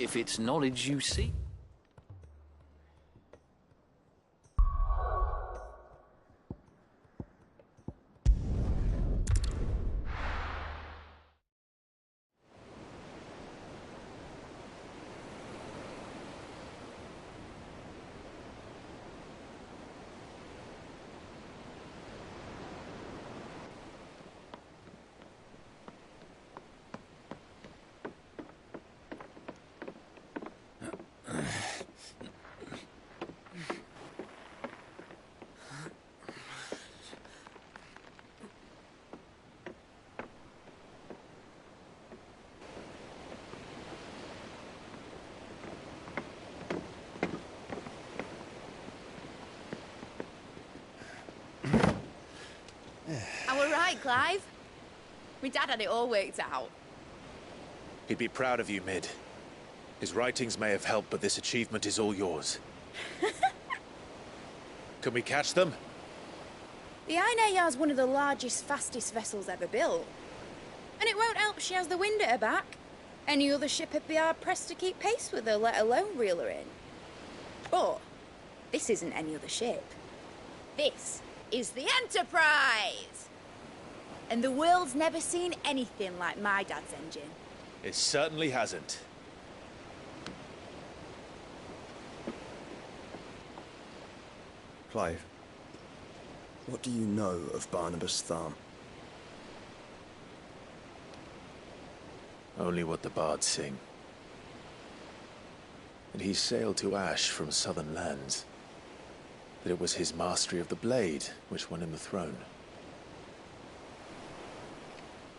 if it's knowledge you seek. I were right, Clive. My dad had it all worked out. He'd be proud of you, Mid. His writings may have helped, but this achievement is all yours. Can we catch them? The Ainayar's one of the largest, fastest vessels ever built. And it won't help she has the wind at her back. Any other ship would be hard-pressed to keep pace with her, let alone reel her in. But this isn't any other ship. This is the Enterprise! And the world's never seen anything like my dad's engine. It certainly hasn't. Clive, what do you know of Barnabas Tharm? Only what the bards sing. And he sailed to Ash from southern lands. That it was his mastery of the blade which won him the throne.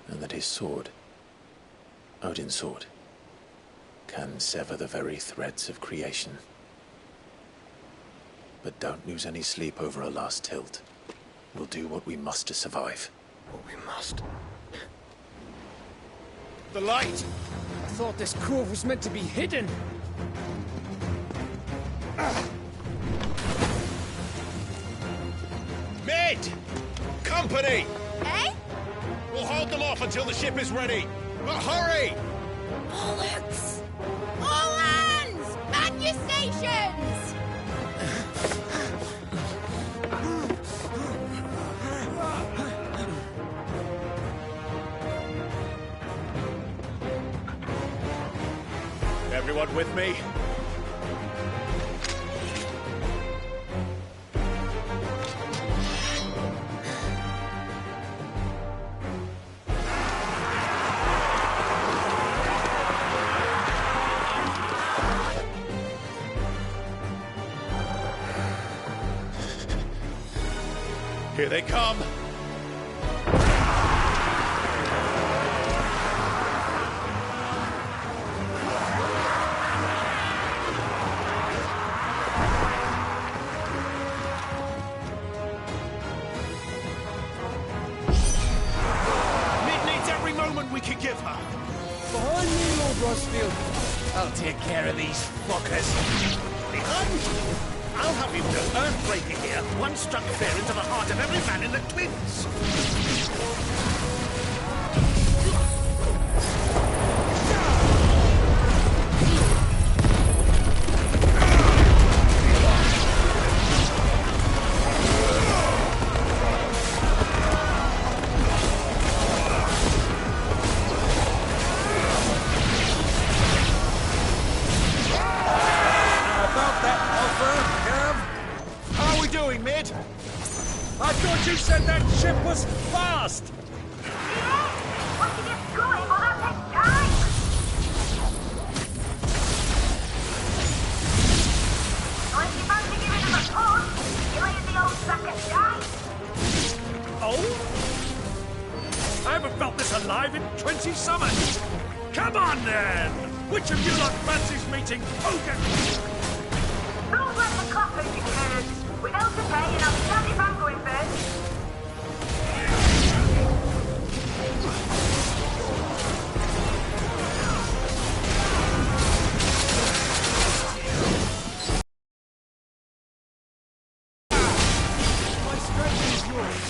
And that his sword, Odin's sword, can sever the very threads of creation. But don't lose any sleep over a last tilt. We'll do what we must to survive. What we must. The light! I thought this cove was meant to be hidden. Mid! Company! Eh? We'll hold them off until the ship is ready. But hurry! Bollocks! All hands! Man your stations! Everyone with me? Here they come! We can give her. Behind me, Lord Rosfield. I'll take care of these fuckers. Behind you? I'll have you know, Earthbreaker here once struck fear into the heart of every man in the Twins. Mid? I thought you said that ship was fast! Yeah! Once it gets going, well, that takes time! So if you fancy giving them a push, you lay in the old sack of dice. Oh? I haven't felt this alive in 20 summers! Come on, then! Which of you lot fancies meeting Hogan? Don't let the clappers, you turds! Without the pay, and I'll stand if I'm going first. My strength is yours.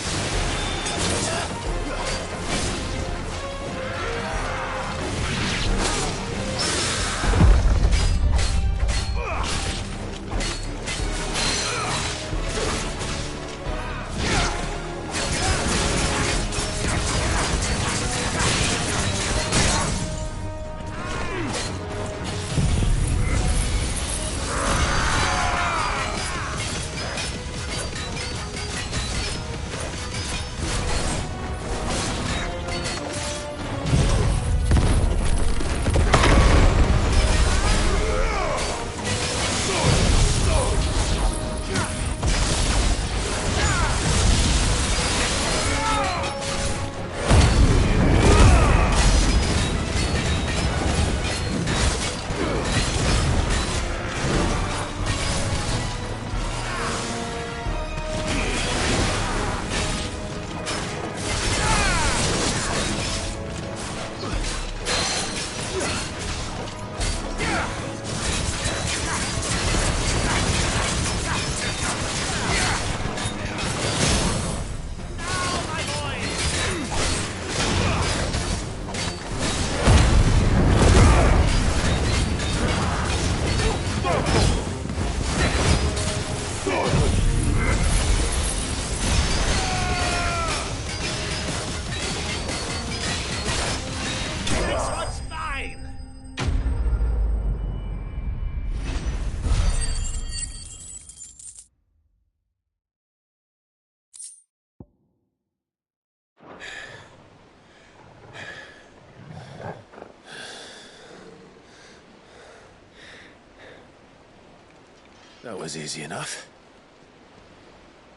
That was easy enough.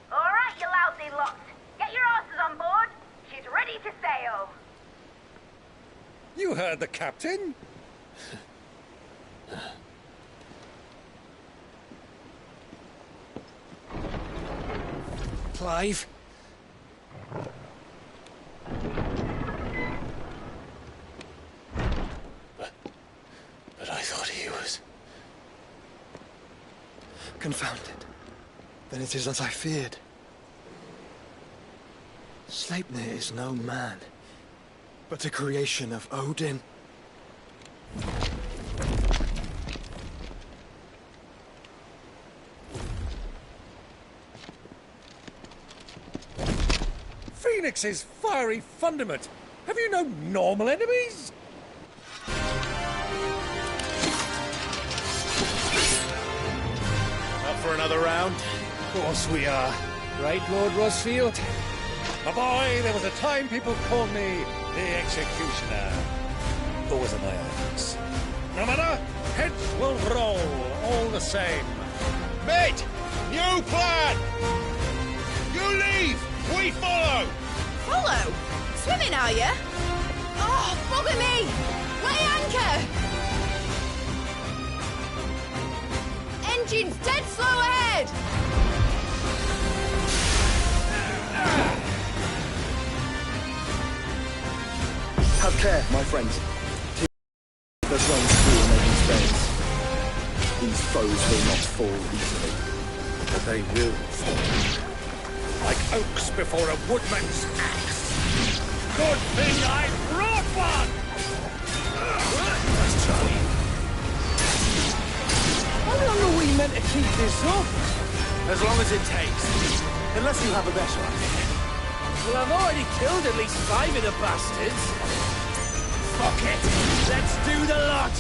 All right, you lousy lot. Get your asses on board. She's ready to sail. You heard the captain. Clive? But I thought he was... Confounded. Then it is as I feared. Sleipnir is no man, but a creation of Odin. Phoenix's fiery fundament. Have you no normal enemies? Up for another round? Of course we are. Right, Lord Rosfield? My boy, there was a time people called me the Executioner. Always in my eyes. No matter, heads will roll all the same. Mate! New plan! You leave! We follow! Follow? Swimming, are you? Oh, bugger me! Weigh anchor! Engine's dead slow ahead! Have care, my friends. The runs through making space. These foes will not fall easily. But they will fall. Like oaks before a woodman's axe. Good thing I brought one! Let's try. How long are we meant to keep this up? As long as it takes. Unless you have a better idea. Well, I've already killed at least 5 of the bastards. Fuck it! Let's do the lot!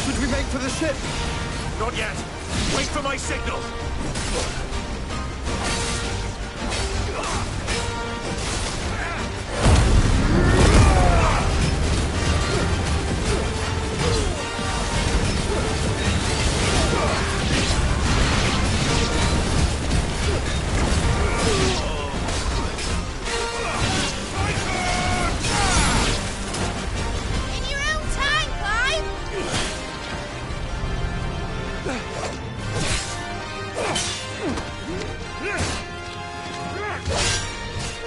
Should we make for the ship? Not yet. Wait for my signal. In your own time, Clive!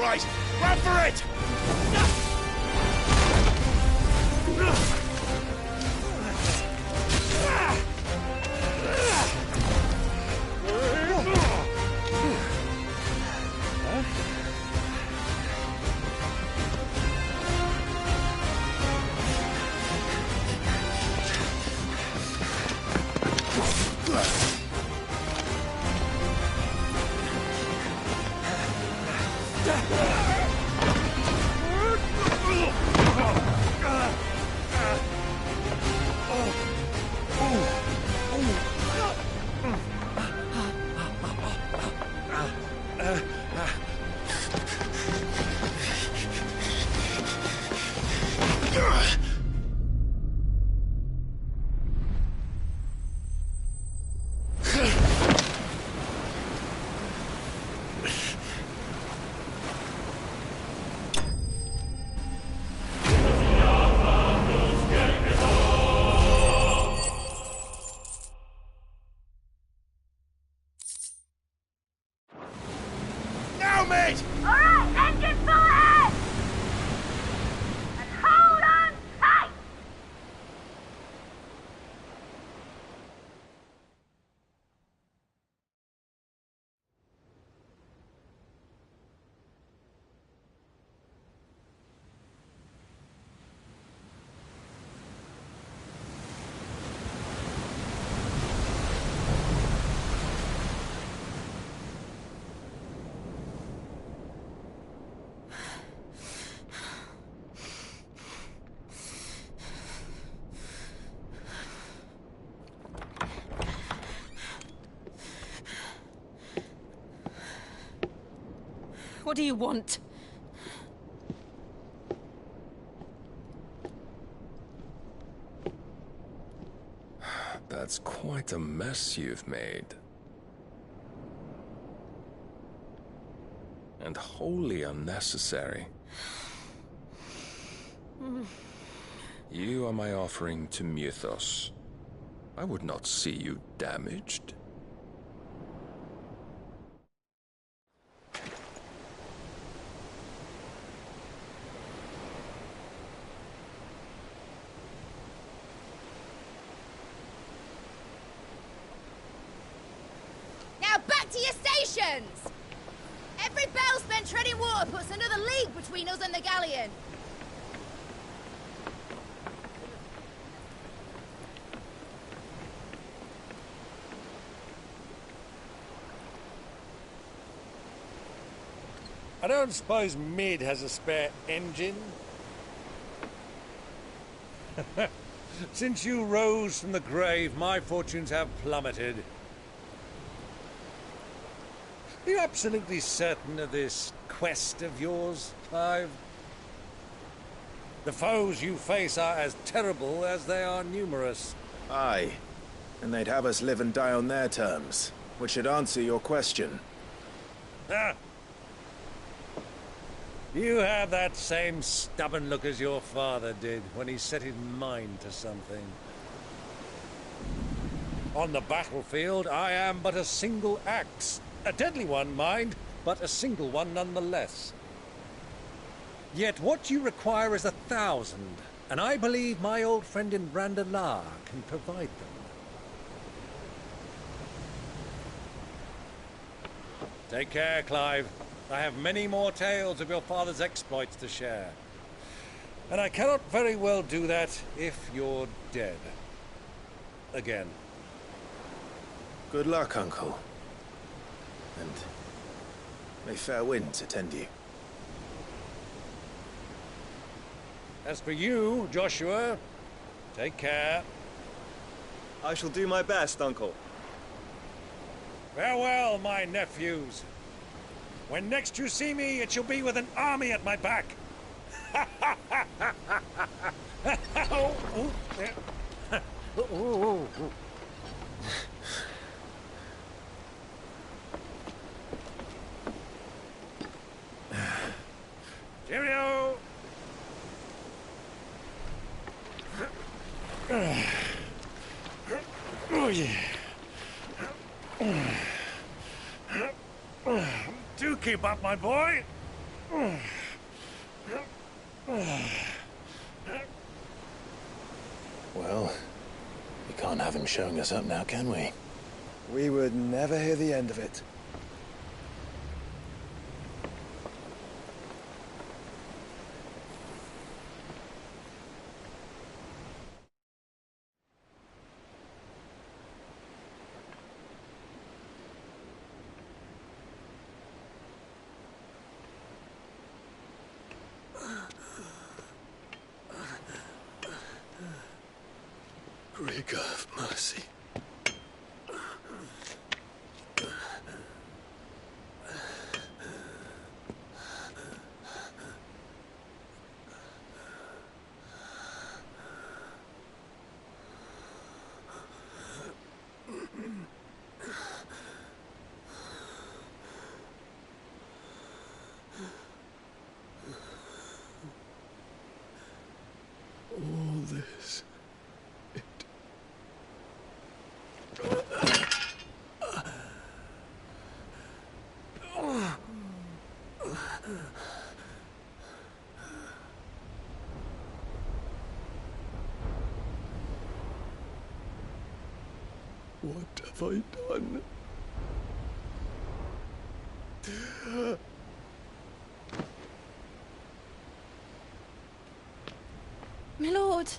Right, run for it! Now, mate! All right, engine full ahead! And hold on tight! What do you want? That's quite a mess you've made. And wholly unnecessary. You are my offering to Mythos. I would not see you damaged. Now back to your stations! Every bell spent treading water puts another league between us and the galleon. I don't suppose Mid has a spare engine? Since you rose from the grave, my fortunes have plummeted. Are you absolutely certain of this quest of yours, Clive? The foes you face are as terrible as they are numerous. Aye. And they'd have us live and die on their terms, which should answer your question. Ah! You have that same stubborn look as your father did when he set his mind to something. On the battlefield, I am but a single axe. A deadly one, mind, but a single one nonetheless. Yet what you require is 1,000, and I believe my old friend in Brandalar can provide them. Take care, Clive. I have many more tales of your father's exploits to share. And I cannot very well do that if you're dead. Again. Good luck, Uncle. And may fair winds attend you. As for you, Joshua, take care. I shall do my best, Uncle. Farewell, my nephews. When next you see me, it shall be with an army at my back. Cheerio! Oh, yeah. Do keep up, my boy. Well, we can't have him showing us up now, can we? We would never hear the end of it. Rigor of mercy. All this. What have I done? My lord.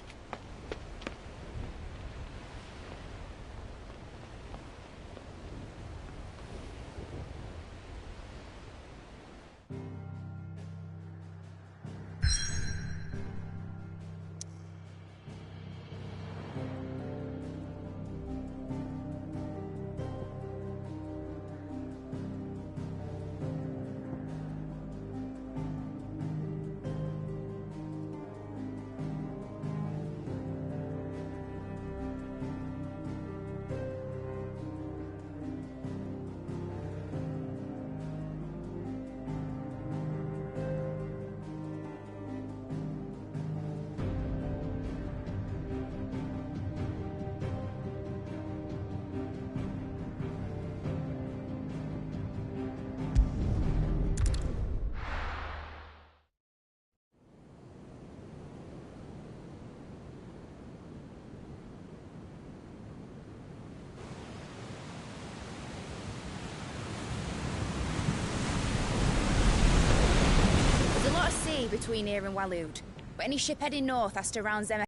between here and Waloed, but any ship heading north has to round Zem.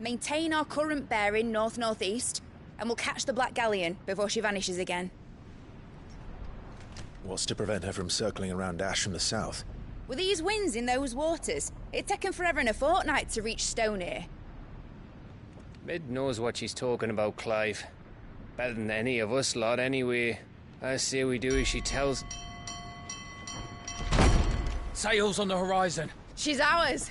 Maintain our current bearing north-northeast, and we'll catch the Black Galleon before she vanishes again. What's to prevent her from circling around Ash from the south? With these winds in those waters, it'd taken forever and a fortnight to reach Stone here. Mid knows what she's talking about, Clive. Better than any of us lot, anyway. I say we do as she tells. Sails on the horizon. She's ours.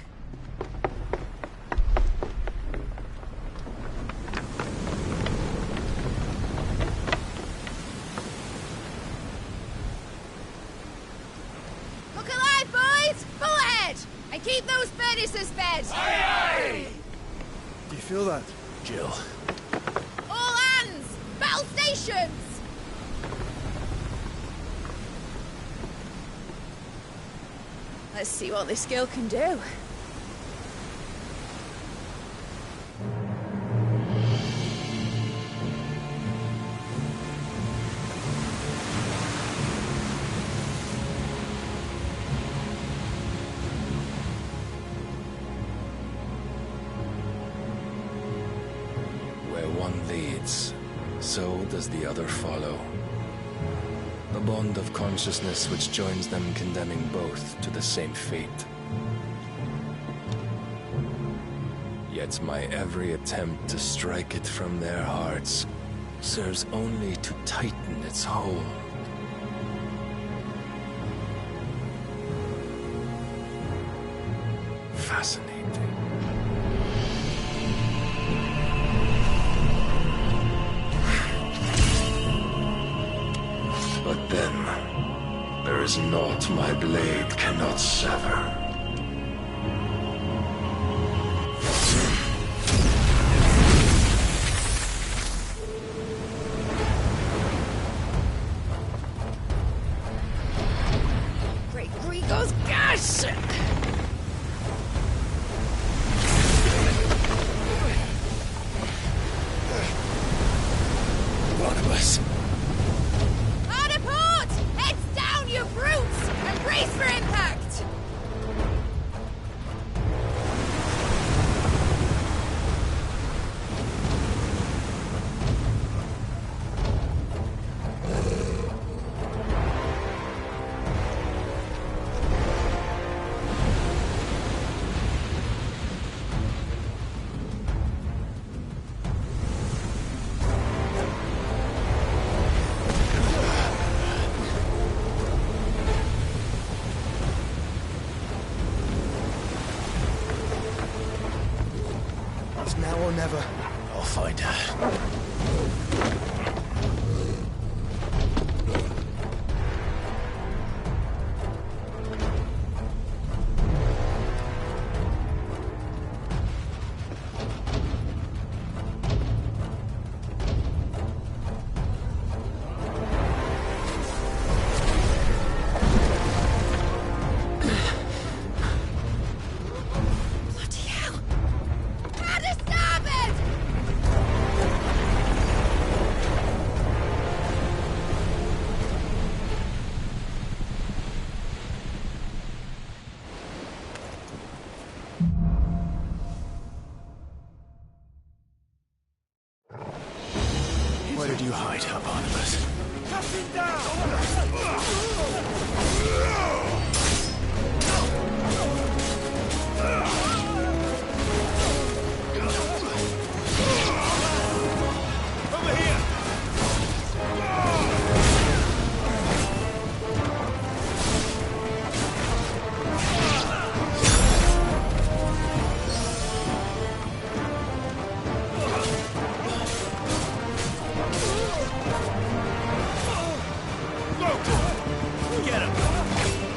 Look alive, boys! Full ahead! And keep those furnaces fed! Aye, aye! Do you feel that? Jill. All hands! Battle stations! Let's see what this girl can do. Where one leads, so does the other follow. The bond of consciousness which joins them condemning both to the same fate. Yet my every attempt to strike it from their hearts serves only to tighten its hold. Fascinating. But then, there is naught my blade cannot sever. Great Grigos, gosh! Barnabas. Hard a port! Heads down, you brutes! And brace for impact! It's now or never. I'll find her. Bloody hell! Hard a starboard! Where did you hide her, Barnabas? Over here! Get him!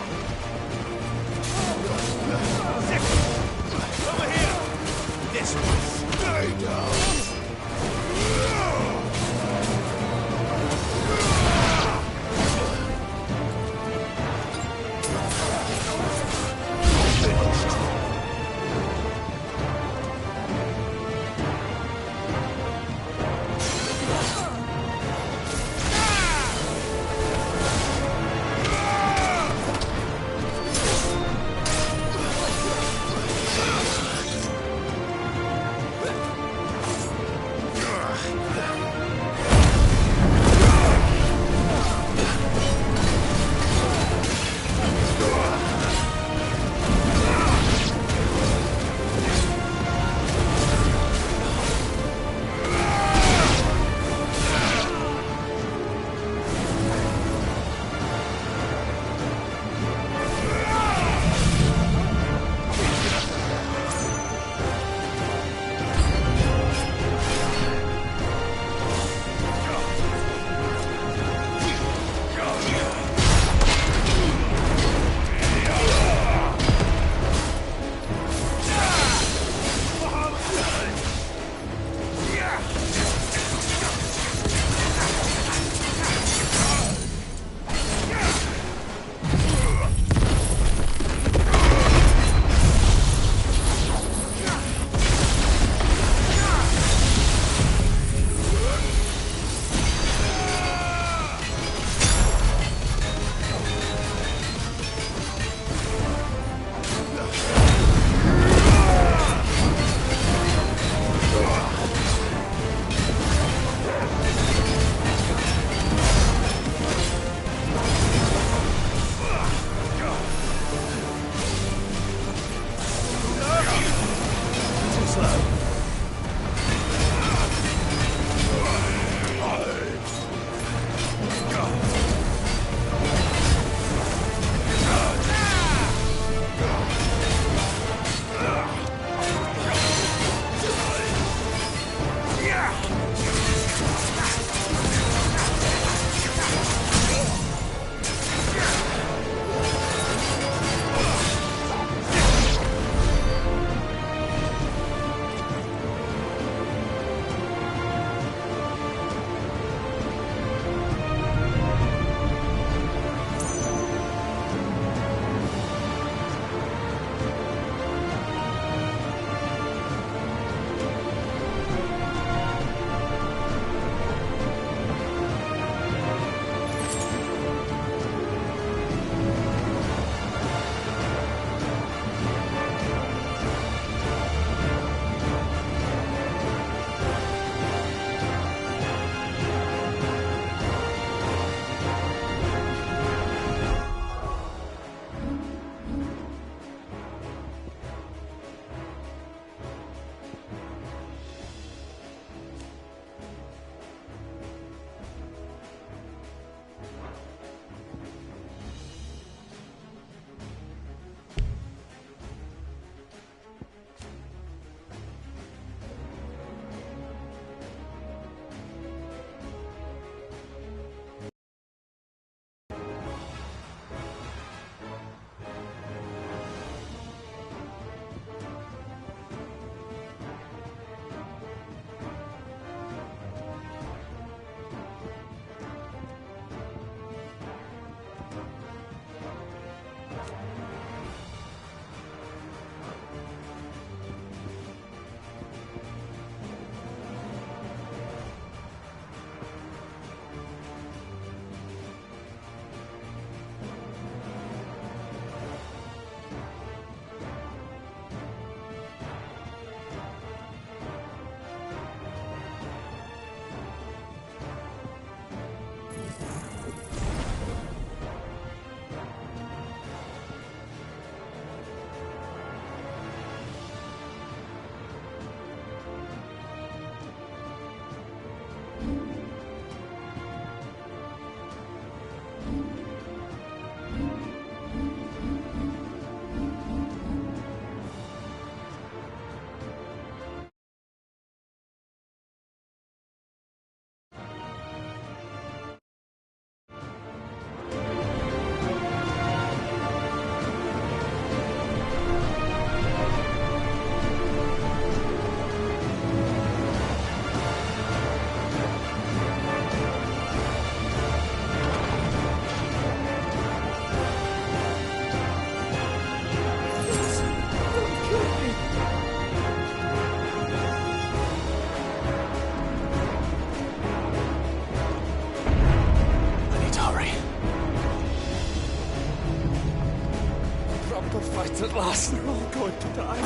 us. We're all going to die.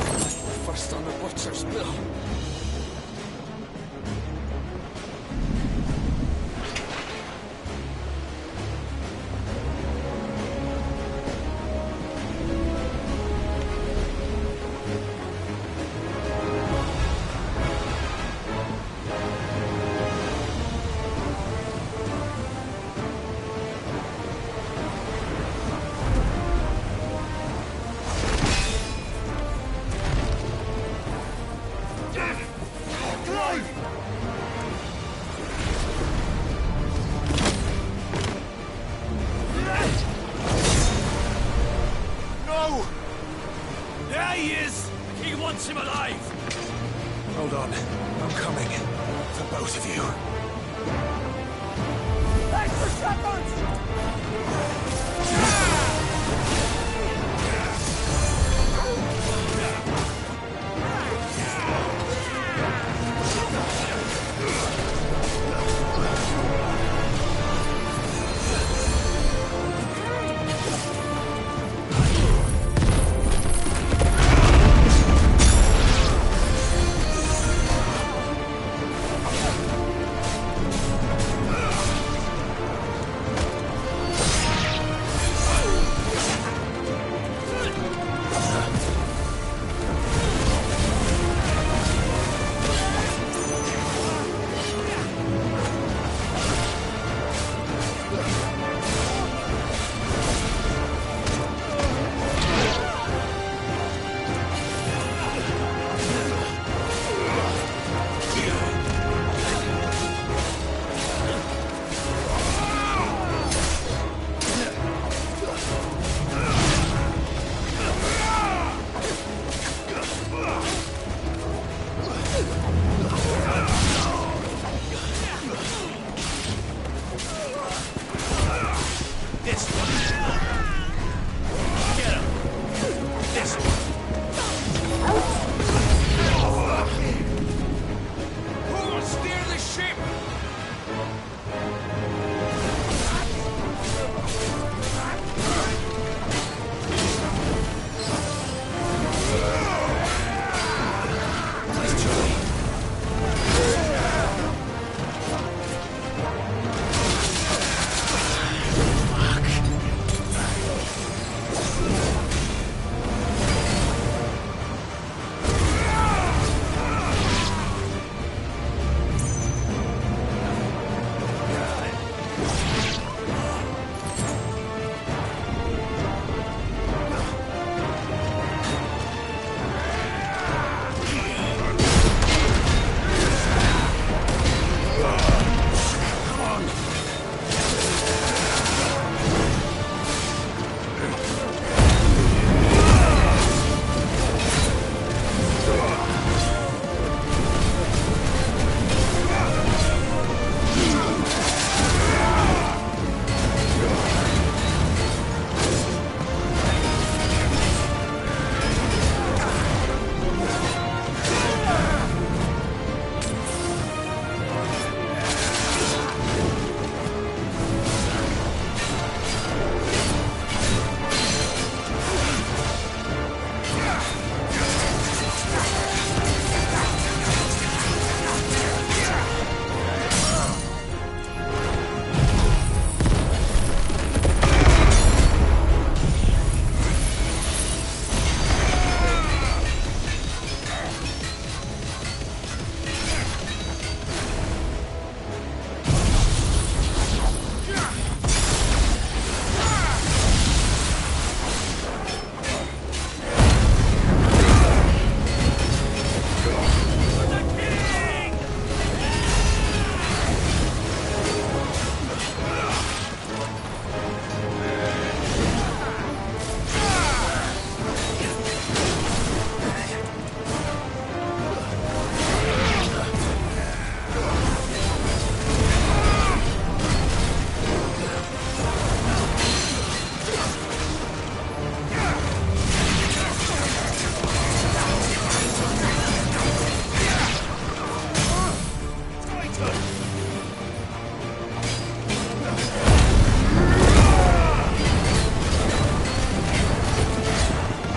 First on the butcher's bill. Hold on. I'm coming. For both of you. Extra shepherds!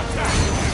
Attack!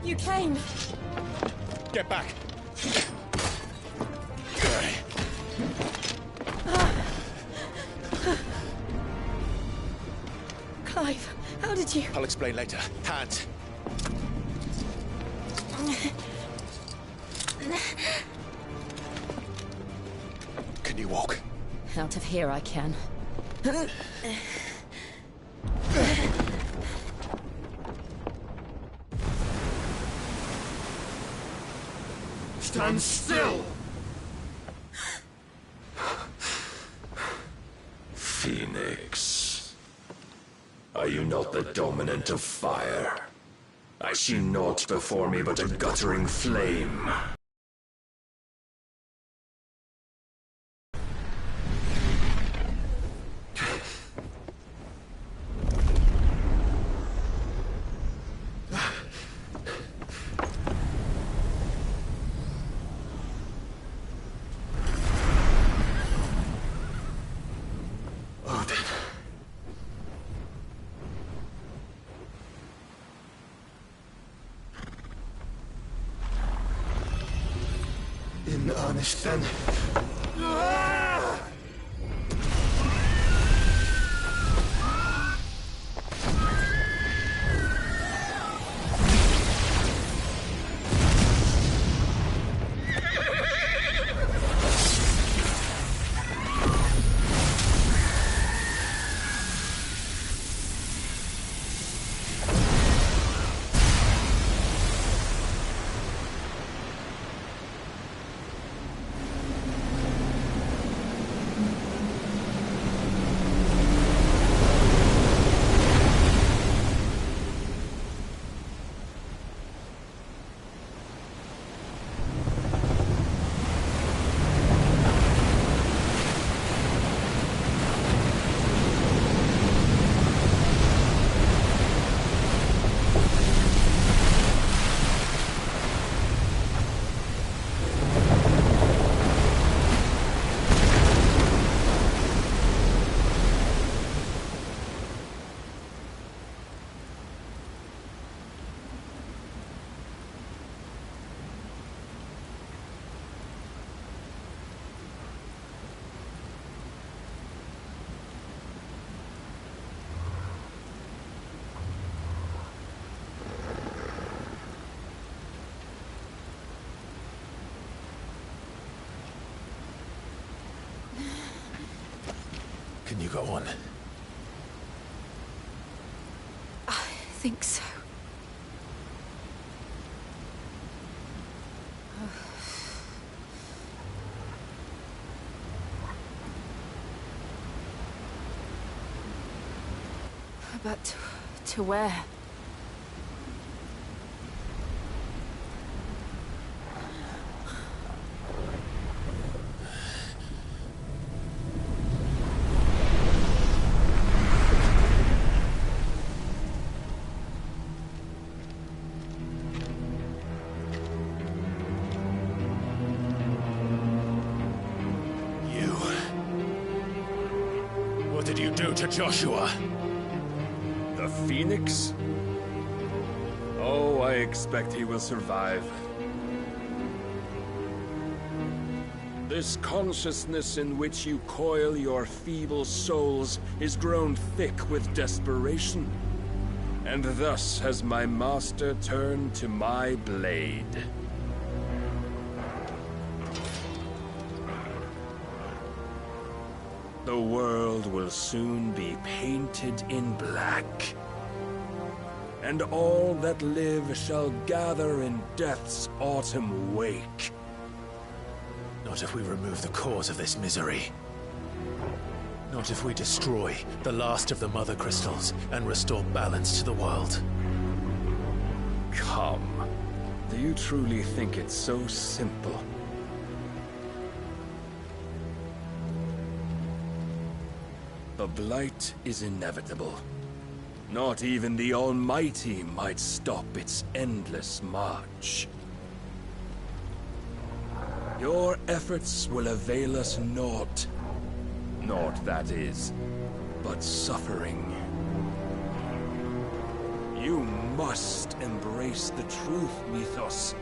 You came. Get back. Clive, how did you... I'll explain later. Hands. Can you walk? Out of here I can. Stand still! Phoenix. Are you not the dominant of fire? I see naught before me but a guttering flame. In earnest, then. you go on. I think so. But to where? What did you do to Joshua? The Phoenix? Oh, I expect he will survive. This consciousness in which you coil your feeble souls is grown thick with desperation. And thus has my master turned to my blade. The world will soon be painted in black. And all that live shall gather in death's autumn wake. Not if we remove the cause of this misery. Not if we destroy the last of the Mother Crystals and restore balance to the world. Come. Do you truly think it's so simple? The Blight is inevitable. Not even the Almighty might stop its endless march. Your efforts will avail us naught. Naught, that is, but suffering. You must embrace the truth, Mythos.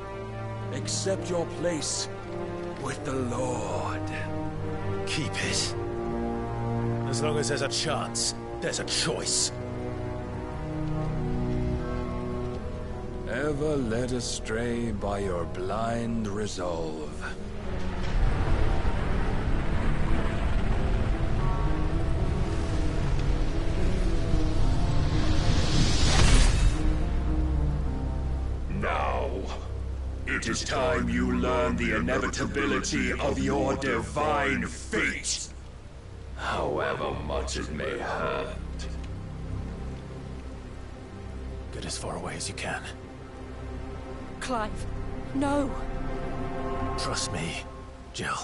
Accept your place with the Lord. Keep it. As long as there's a chance, there's a choice. Ever led astray by your blind resolve. Now, it is time you learn the inevitability of your divine fate. However much it may hurt. Get as far away as you can. Clive, no. Trust me, Jill.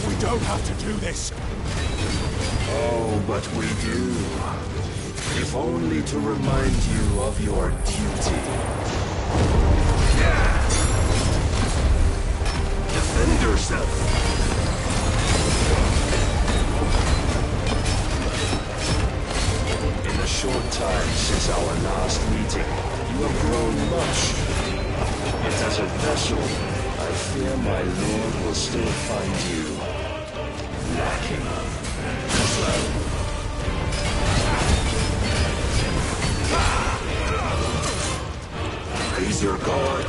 We don't have to do this. Oh, but we do. If only to remind you of your duty. Defend yourself! In the short time since our last meeting, you have grown much. Yet as a vessel, I fear my lord will still find you lacking. Raise your guard.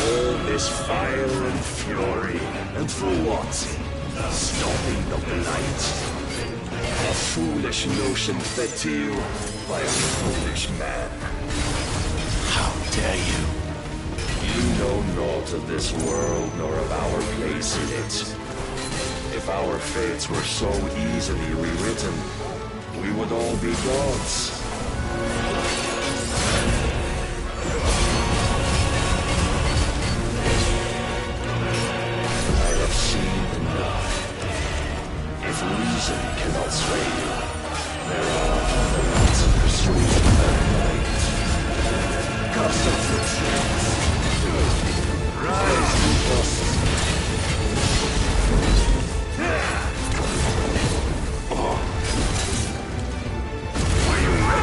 All this fire and fury, and for what? Stopping the blight. A foolish notion fed to you by a foolish man. How dare you? You know naught of this world nor of our place in it. If our fates were so easily rewritten, we would all be gods. I have seen enough. If reason cannot sway you, there are other means of persuasion than might. Concentrate strength. Rise, Mythos. Are you ready?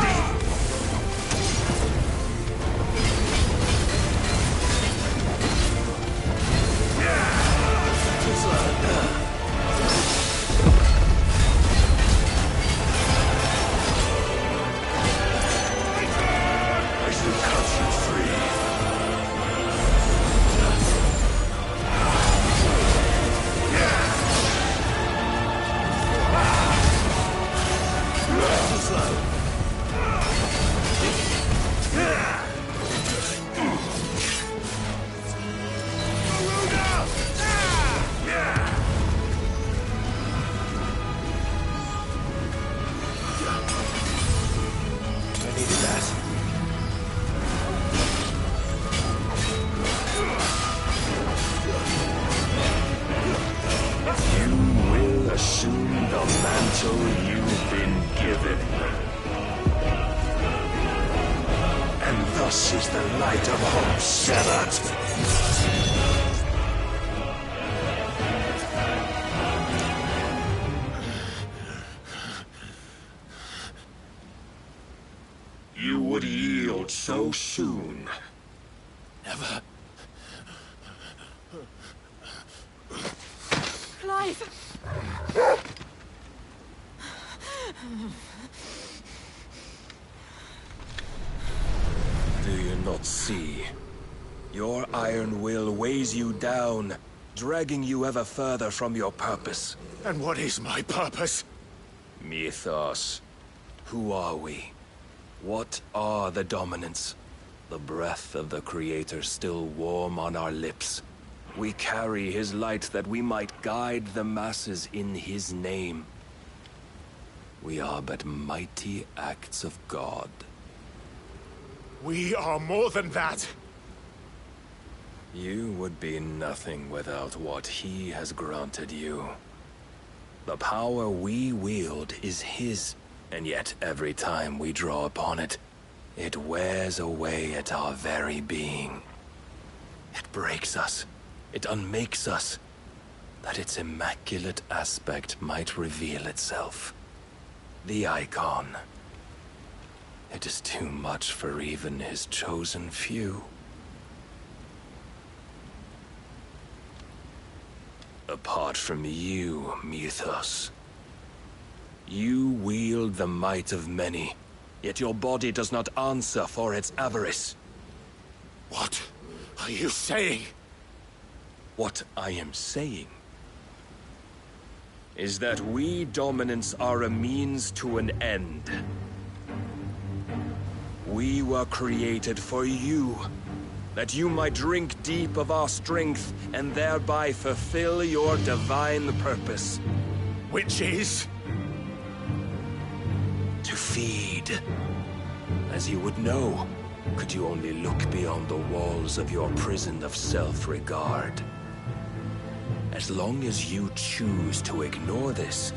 Thus is the light of hope severed. You would yield so soon. Never. Clive! Do you not see? Your iron will weighs you down, dragging you ever further from your purpose. And what is my purpose? Mythos. Who are we? What are the dominants? The breath of the Creator still warm on our lips. We carry his light that we might guide the masses in his name. We are but mighty acts of God. We are more than that. You would be nothing without what he has granted you. The power we wield is his, and yet every time we draw upon it, it wears away at our very being. It breaks us. It unmakes us, that its immaculate aspect might reveal itself. The icon. It is too much for even his chosen few. Apart from you, Mythos. You wield the might of many, yet your body does not answer for its avarice. What are you saying? What I am saying is that we dominants are a means to an end. We were created for you, that you might drink deep of our strength and thereby fulfill your divine purpose. Which is? To feed. As you would know, could you only look beyond the walls of your prison of self-regard. As long as you choose to ignore this,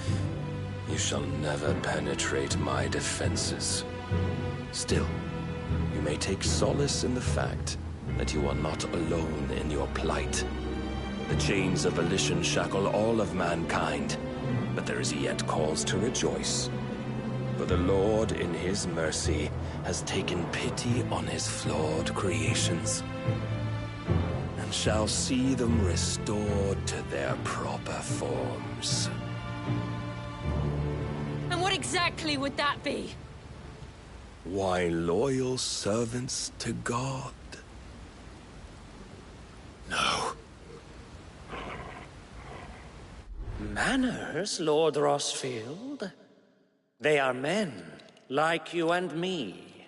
you shall never penetrate my defenses. Still, you may take solace in the fact that you are not alone in your plight. The chains of volition shackle all of mankind, but there is yet cause to rejoice. For the Lord, in his mercy, has taken pity on his flawed creations, and shall see them restored to their proper forms. And what exactly would that be? Why, loyal servants to God. No. Manners, Lord Rossfield? They are men, like you and me.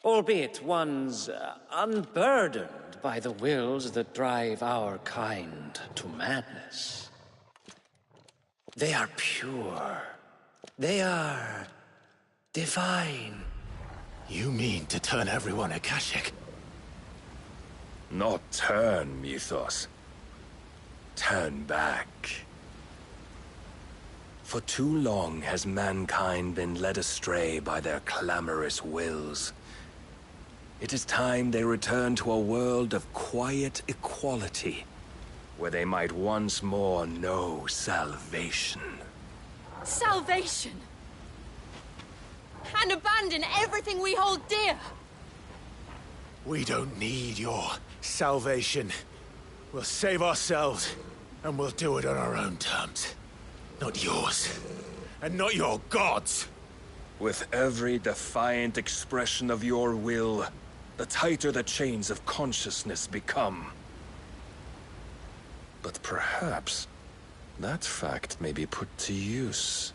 Albeit ones unburdened by the wills that drive our kind to madness. They are pure. They are divine. You mean to turn everyone Akashic? Not turn, Mythos. Turn back. For too long has mankind been led astray by their clamorous wills. It is time they return to a world of quiet equality, where they might once more know salvation. Salvation! And abandon everything we hold dear! We don't need your salvation. We'll save ourselves, and we'll do it on our own terms. Not yours. And not your gods! With every defiant expression of your will, the tighter the chains of consciousness become. But perhaps that fact may be put to use.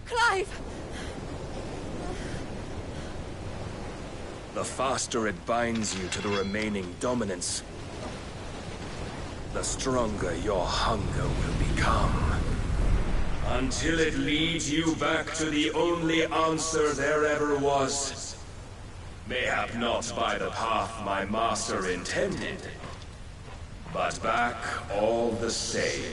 Clive! The faster it binds you to the remaining dominance, the stronger your hunger will become. Until it leads you back to the only answer there ever was. Mayhap not by the path my master intended, but back all the same.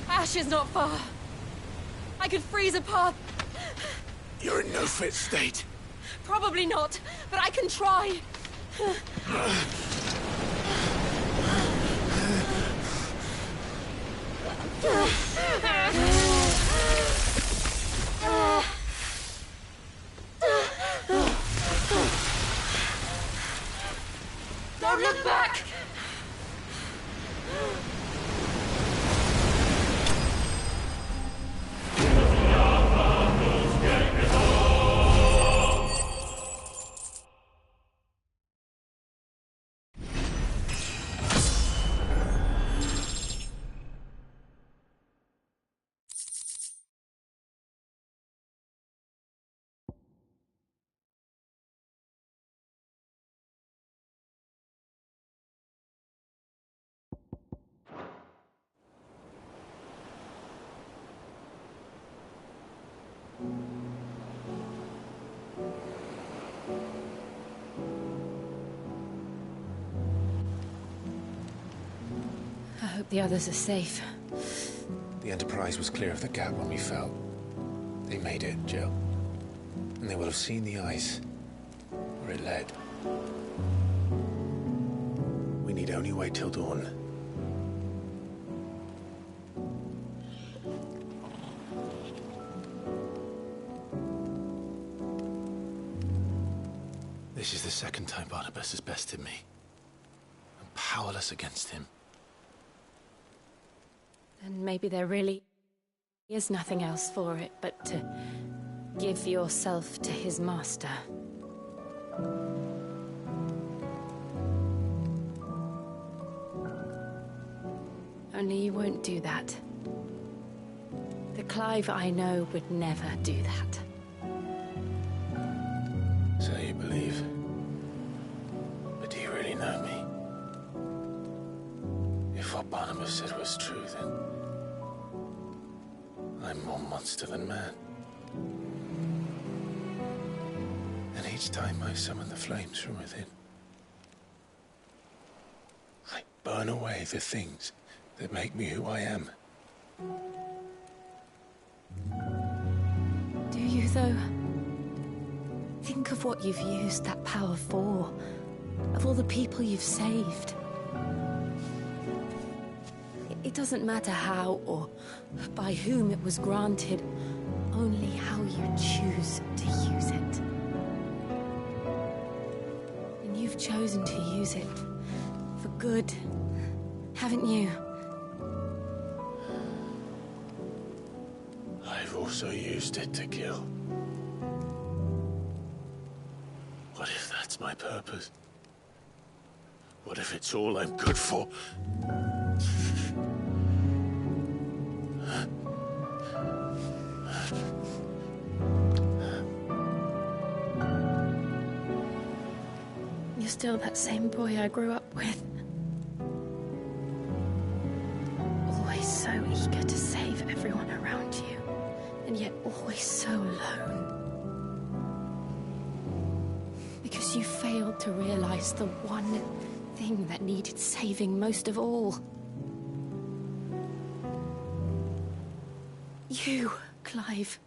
Ash is not far. I could freeze a path. You're in no fit state. Probably not, but I can try. Don't look back! I hope the others are safe. The Enterprise was clear of the gap when we fell. They made it, Jill. And they will have seen the ice where it led. We need only wait till dawn. This is the second time Barnabas has bested me. I'm powerless against him. And maybe there really is nothing else for it but to give yourself to his master. Only you won't do that. The Clive I know would never do that. So you believe. But do you really know me? If what Barnabas said was true, then I'm more monster than man. And each time I summon the flames from within, I burn away the things that make me who I am. Do you, though? Think of what you've used that power for, of all the people you've saved. It doesn't matter how or by whom it was granted, only how you choose to use it. And you've chosen to use it for good, haven't you? I've also used it to kill. What if that's my purpose? What if it's all I'm good for? You're still that same boy I grew up with. Always so eager to save everyone around you, and yet always so alone. Because you failed to realize the one thing that needed saving most of all. You, Clive.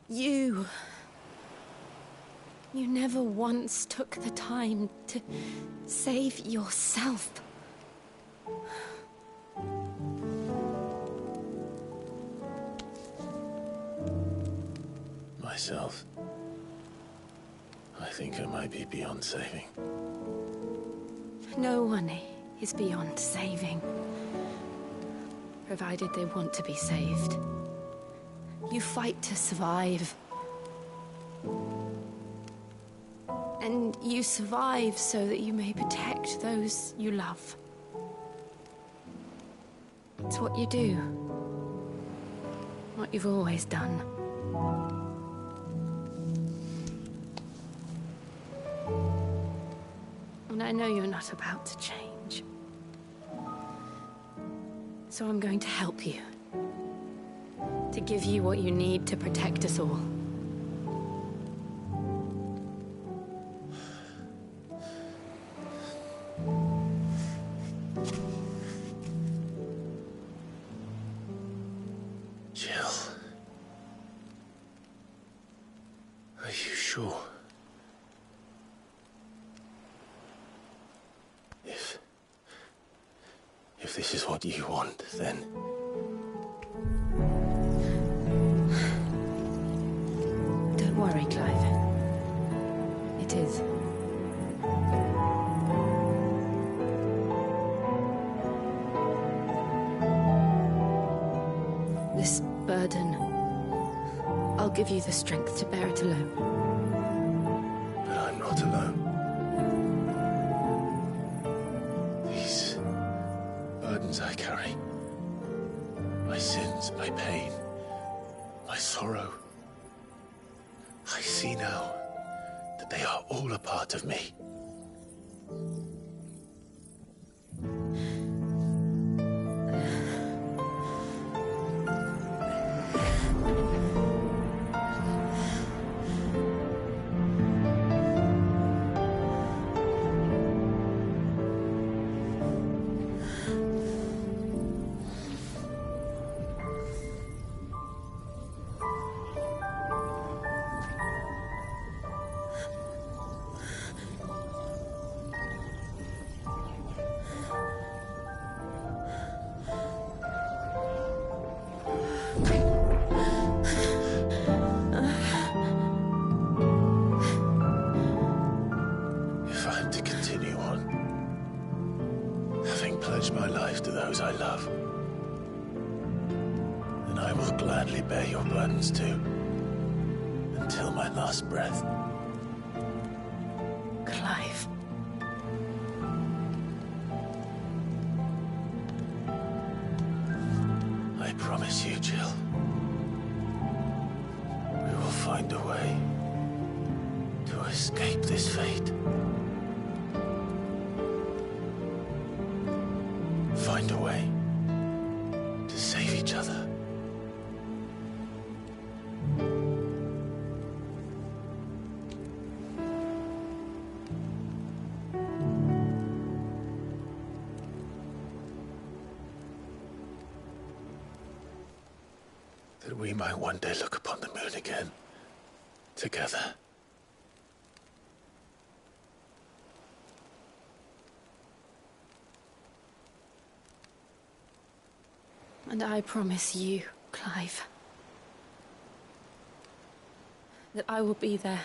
You. You never once took the time to save yourself. Myself? I think I might be beyond saving. No one is beyond saving, provided they want to be saved. You fight to survive. And you survive so that you may protect those you love. It's what you do. What you've always done. And I know you're not about to change. So I'm going to help you. To give you what you need to protect us all. If this is what you want, then... Don't worry, Clive. It is. This burden, I'll give you the strength to bear it alone. But I'm not alone. These burdens I carry, my sins, my pain, my sorrow, I see now that they are all a part of me. If I'm to continue on, having pledged my life to those I love, then I will gladly bear your burdens too, until my last breath. Clive. I promise you, Jill, we will find a way to escape this fate. Find a way to save each other. That we might one day look upon the moon again, together. And I promise you, Clive, that I will be there,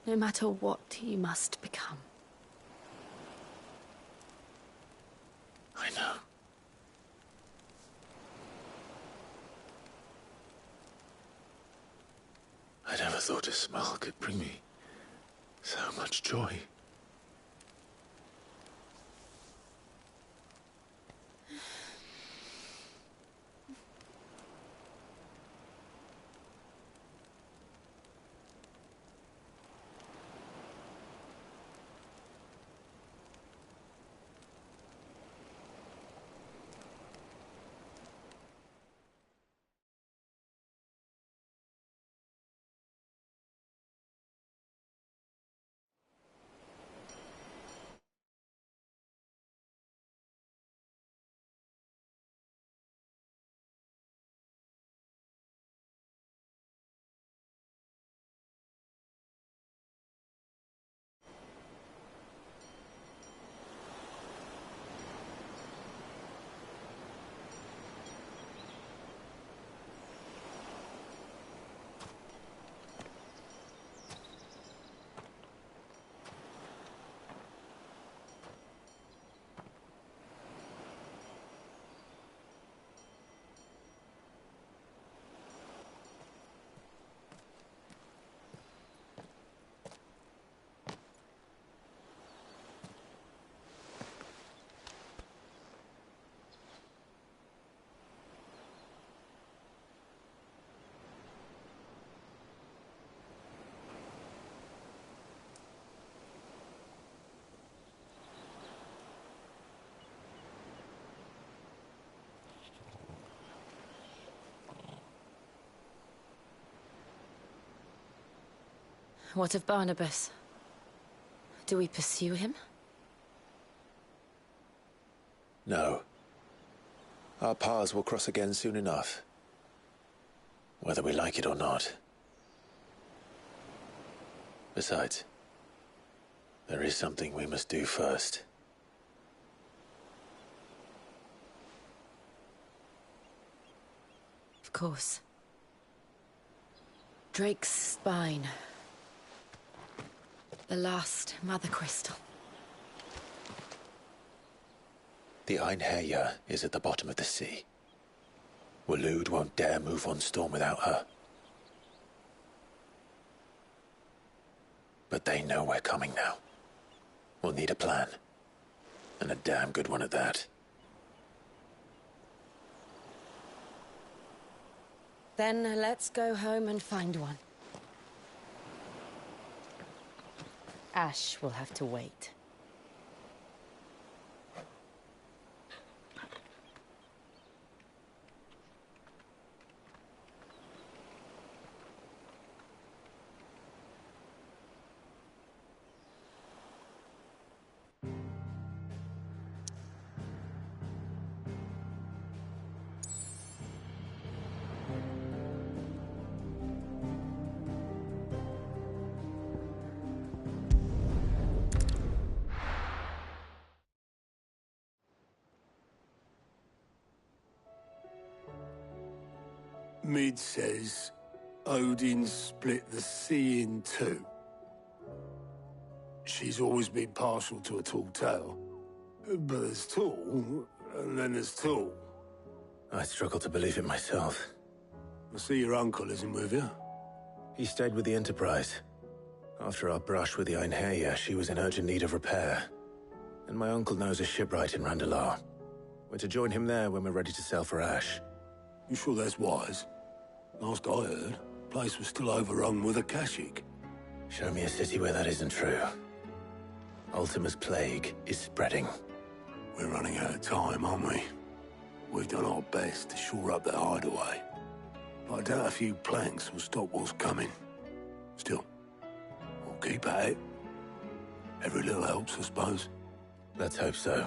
no matter what you must become. I know. I never thought a smile could bring me so much joy. What of Barnabas? Do we pursue him? No. Our paths will cross again soon enough, whether we like it or not. Besides, there is something we must do first. course. Drake's spine. The last Mother Crystal. The Einherjar is at the bottom of the sea. Waloed won't dare move on Storm without her. But they know we're coming now. We'll need a plan. And a damn good one at that. Then let's go home and find one. Ash will have to wait. Mid says Odin split the sea in two. She's always been partial to a tall tale. But there's tall, and then there's tall. I struggle to believe it myself. I see your uncle isn't with you. He stayed with the Enterprise. After our brush with the Einherjar, she was in urgent need of repair. And my uncle knows a shipwright in Randalar. We're to join him there when we're ready to sail for Ash. You sure that's wise? Last I heard, the place was still overrun with Akashic. Show me a city where that isn't true. Ultima's plague is spreading. We're running out of time, aren't we? We've done our best to shore up that hideaway. But I doubt a few planks will stop what's coming. Still, we'll keep at it. Every little helps, I suppose. Let's hope so.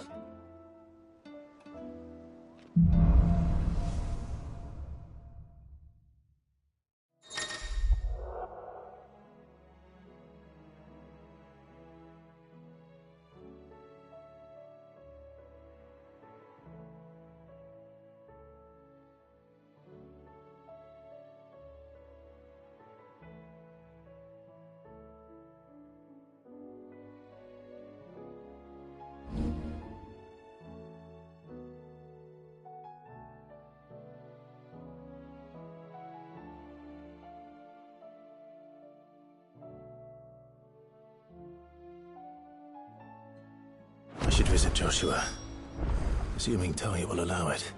I should visit Joshua. Assuming Talia will allow it.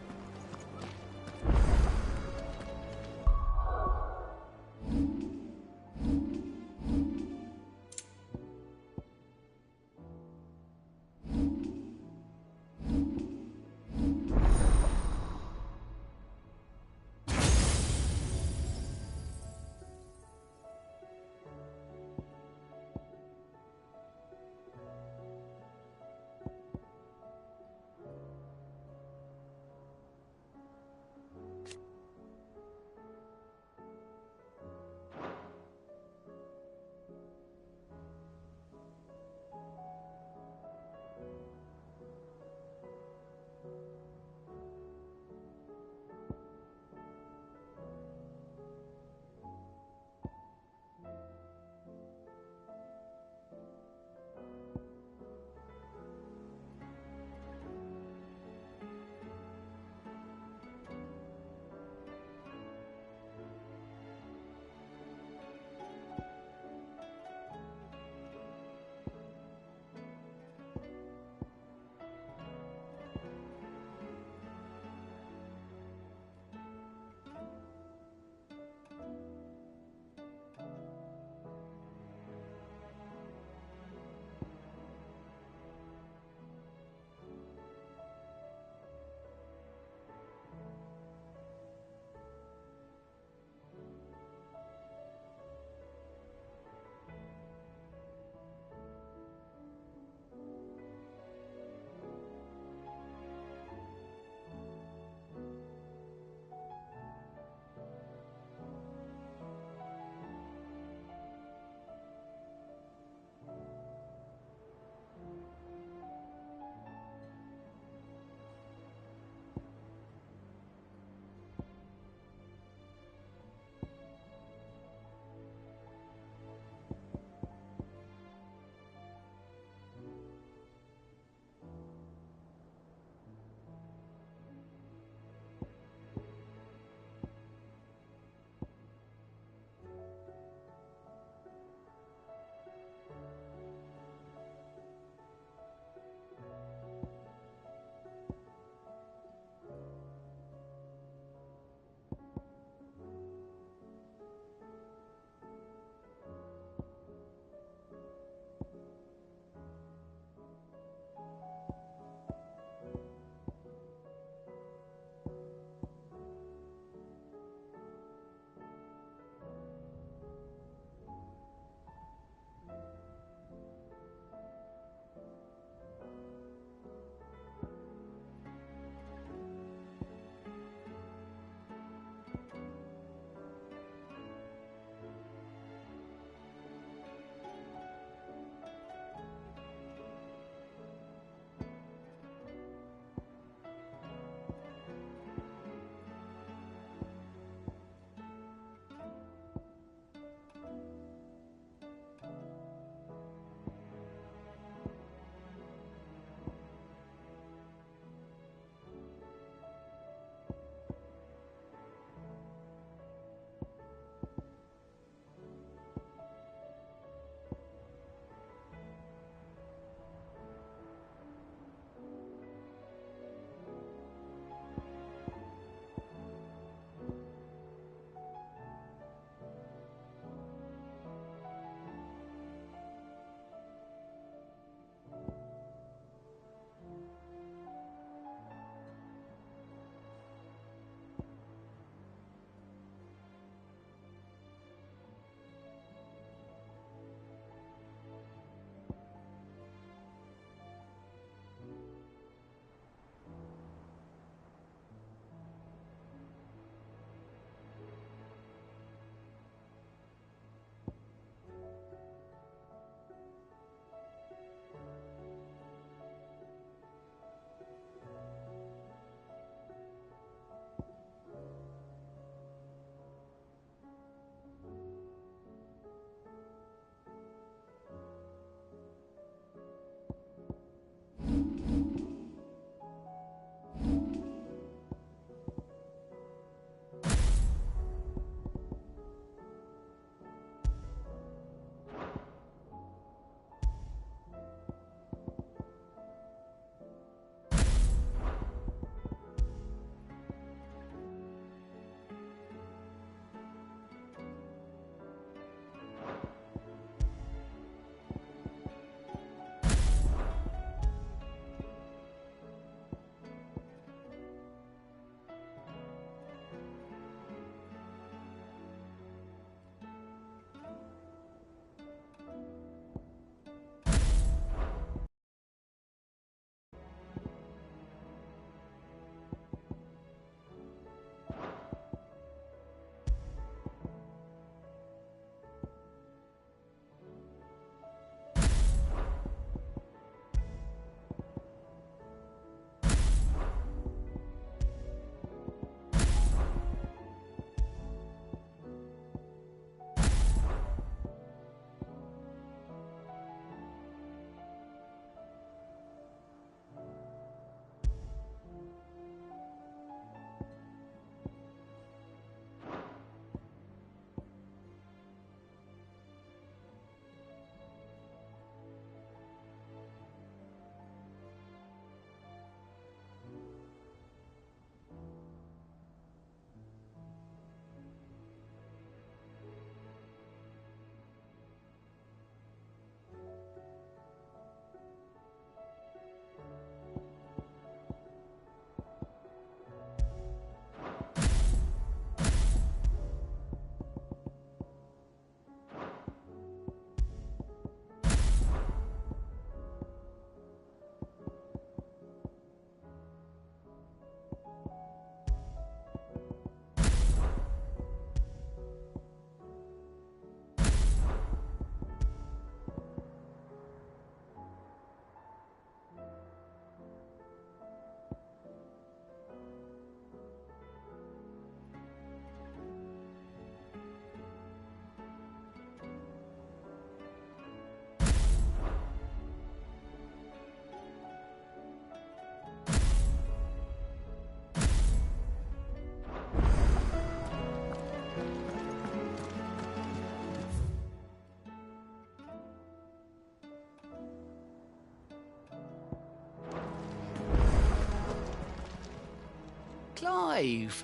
WiLMeV.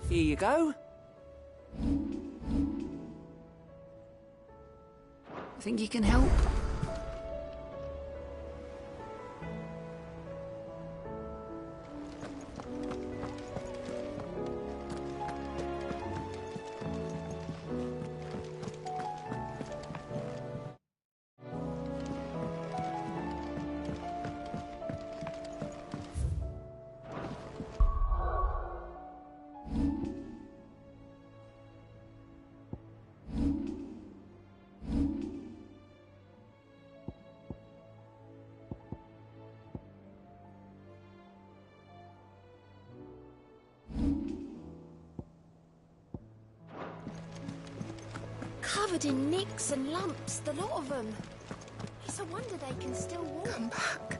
Here you go. Think you can help? Covered in nicks and lumps, the lot of them. It's a wonder they can still walk. Come back.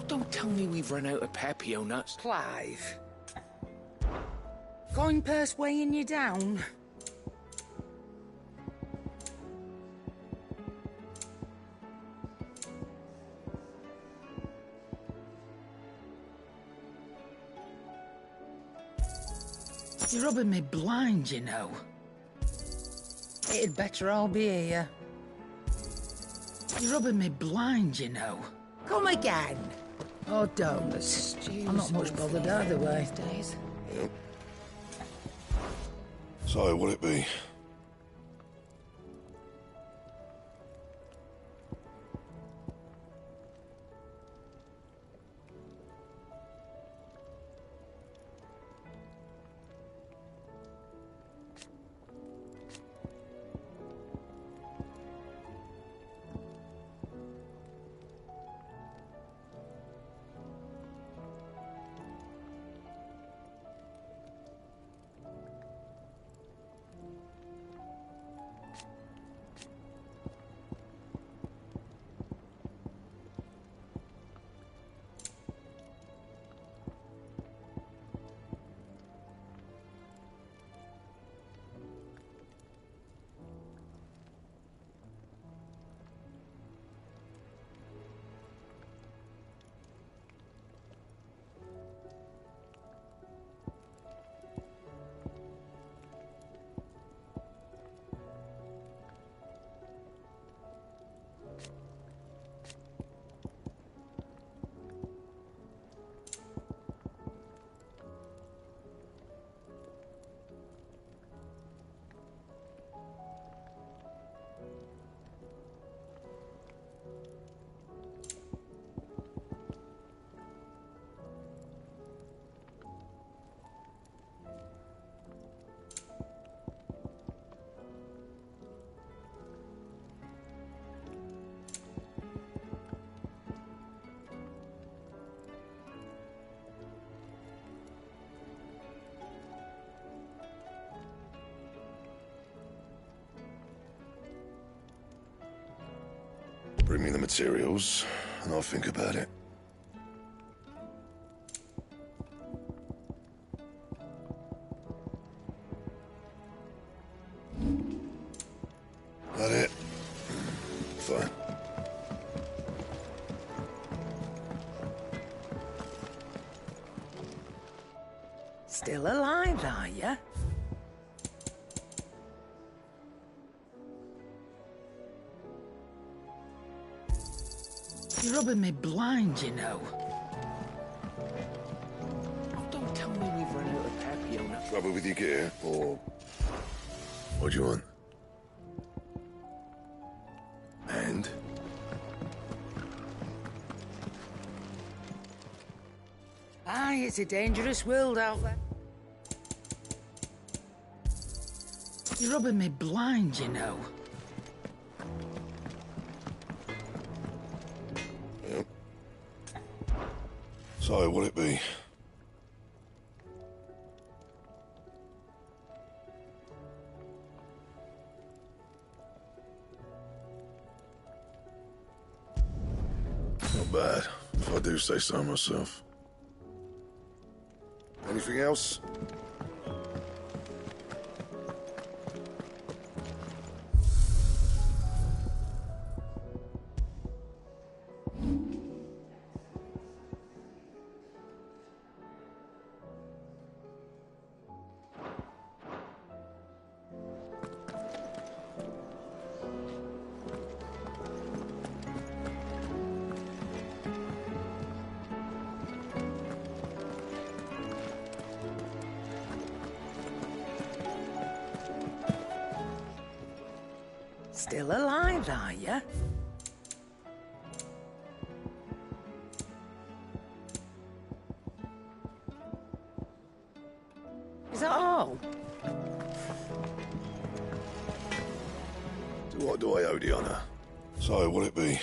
Don't tell me we've run out of Papio nuts. Clive. Coin purse weighing you down? You're rubbing me blind, you know. It'd better all be here. You're rubbing me blind, you know. Come again. Oh, don't. I'm not much bothered either way. So, will it be? Bring me the materials, and I'll think about it. That it? Fine. Still alive, are you? You're rubbing me blind, you know. Oh, don't tell me we've run out of Papio nuts. Trouble with your gear, or what do you want? And? Aye, it's a dangerous world out there. You're rubbing me blind, you know. Yep. So, will it be? say so myself. Anything else? Still alive, are you? Is that all? To what do I owe the honour? So, will it be?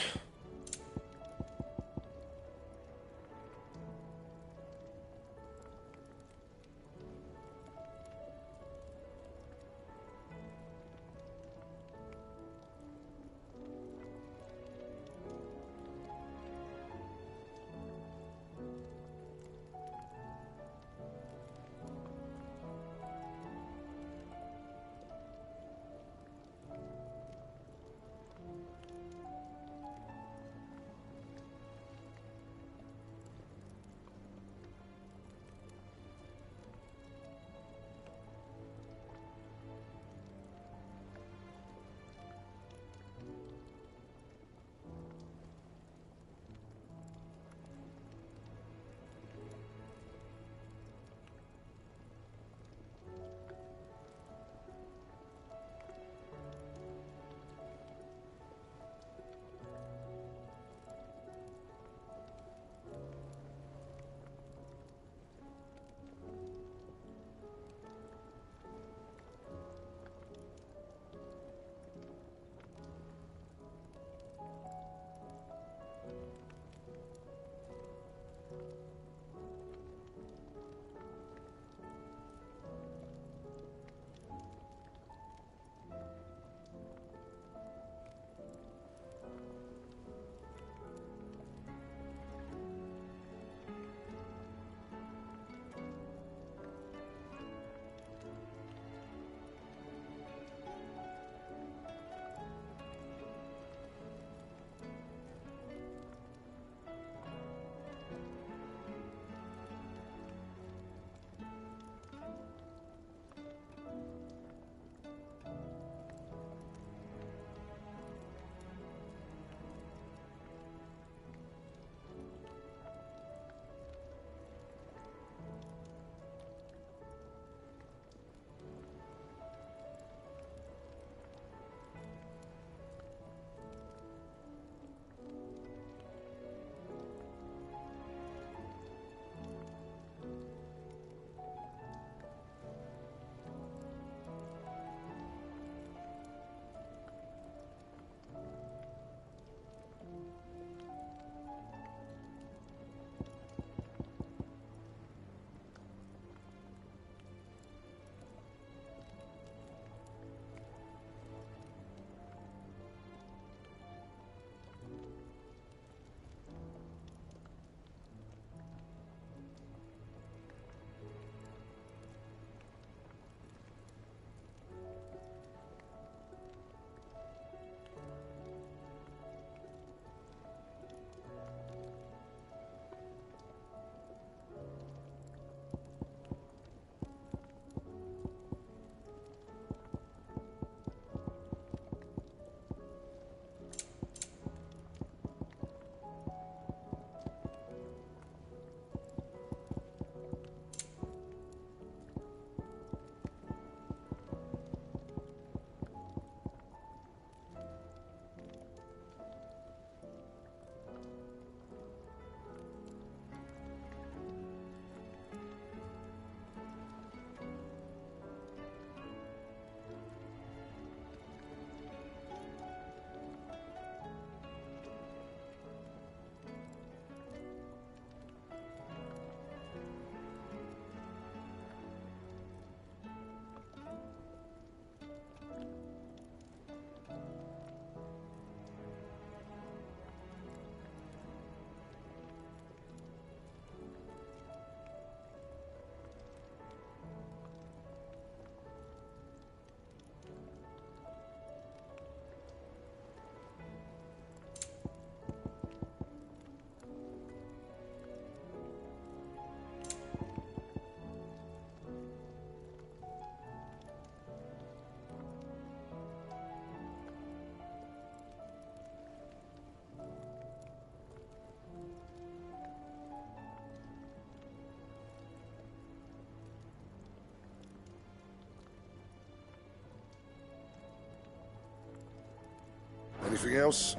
Anything else?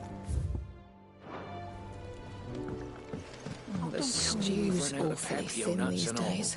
The stew's awfully thin these days.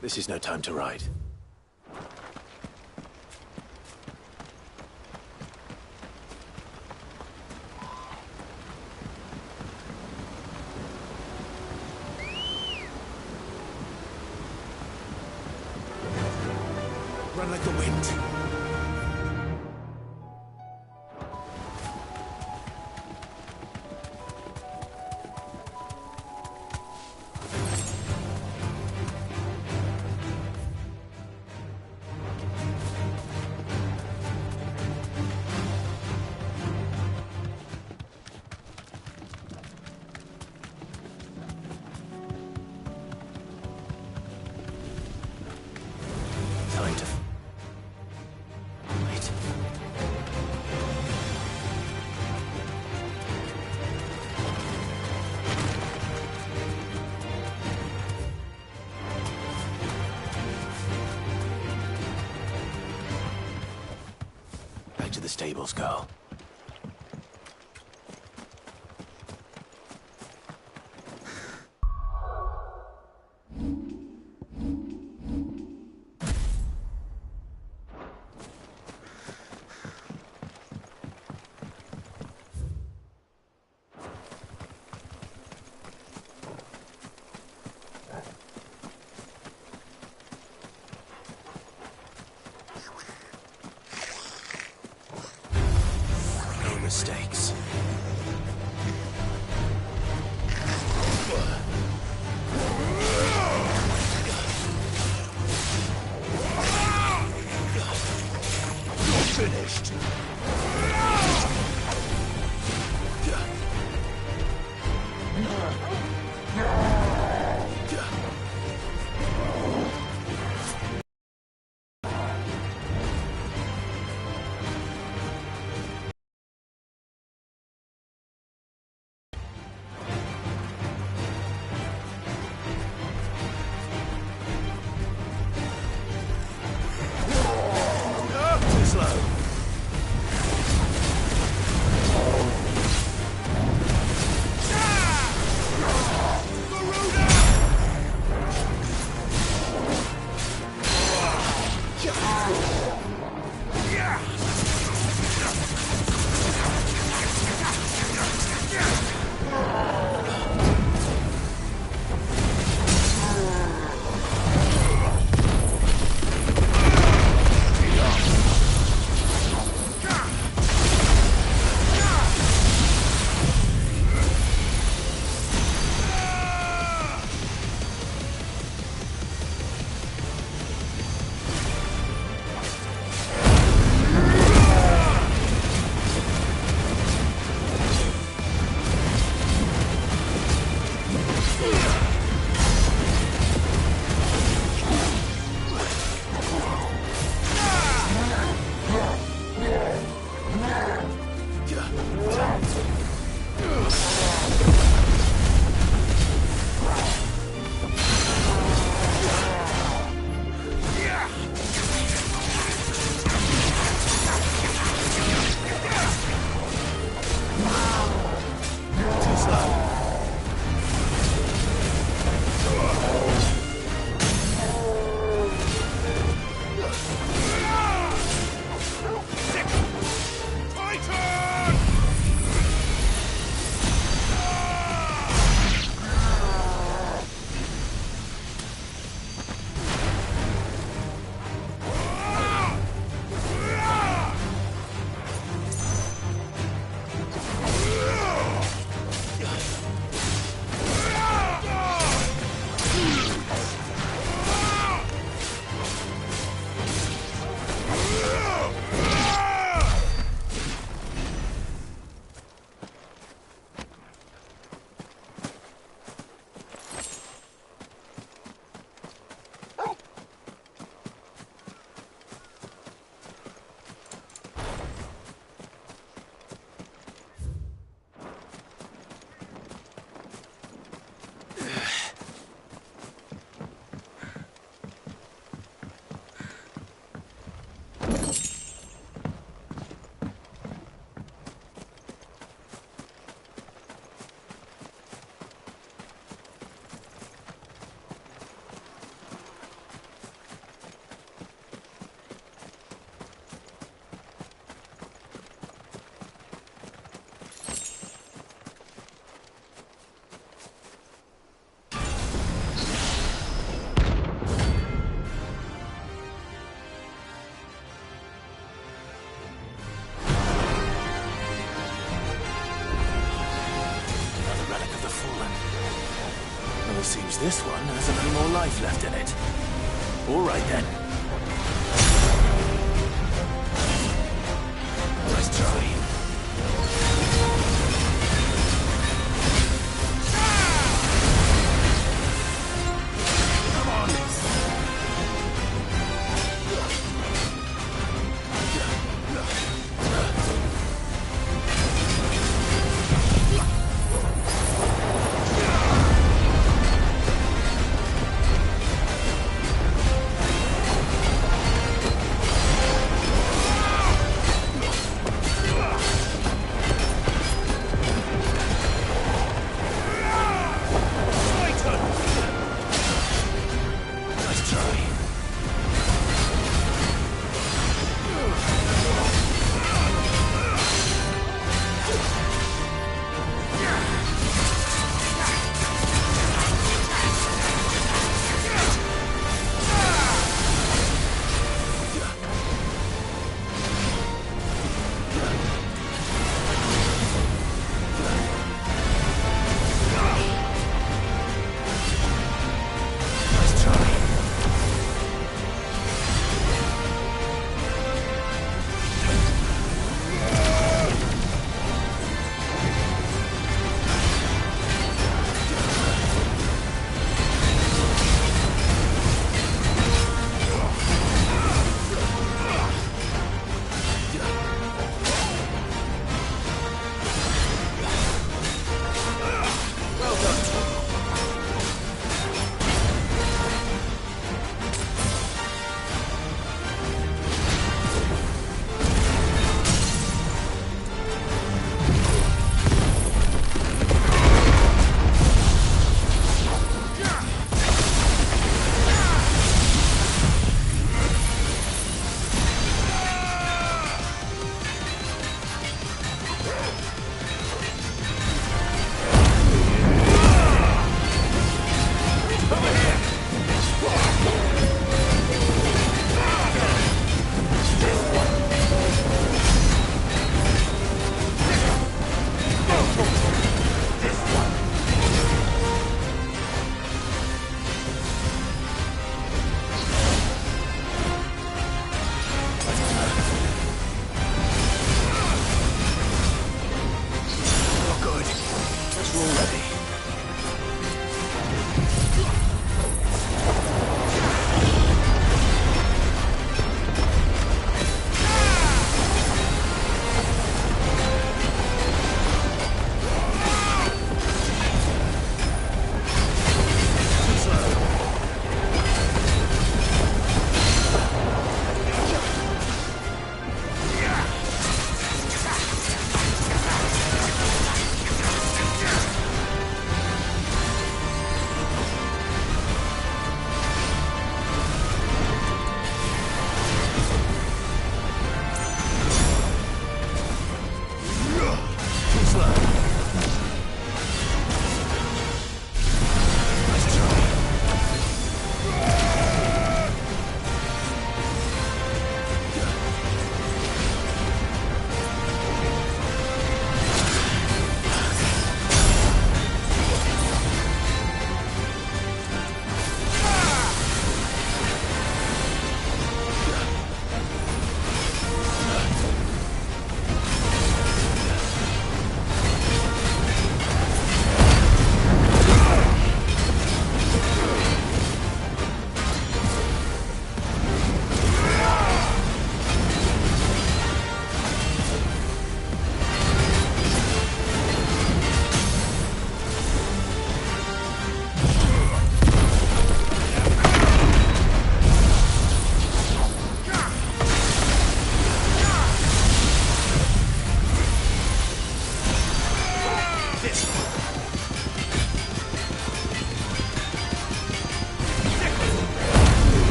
This is no time to ride. Run like the wind. Time to wait. Back to the stables, girl. No mistakes. You're finished. Too slow. Seems this one has a little more life left in it. All right, then. Nice try. Come on.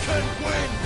Kraken wins!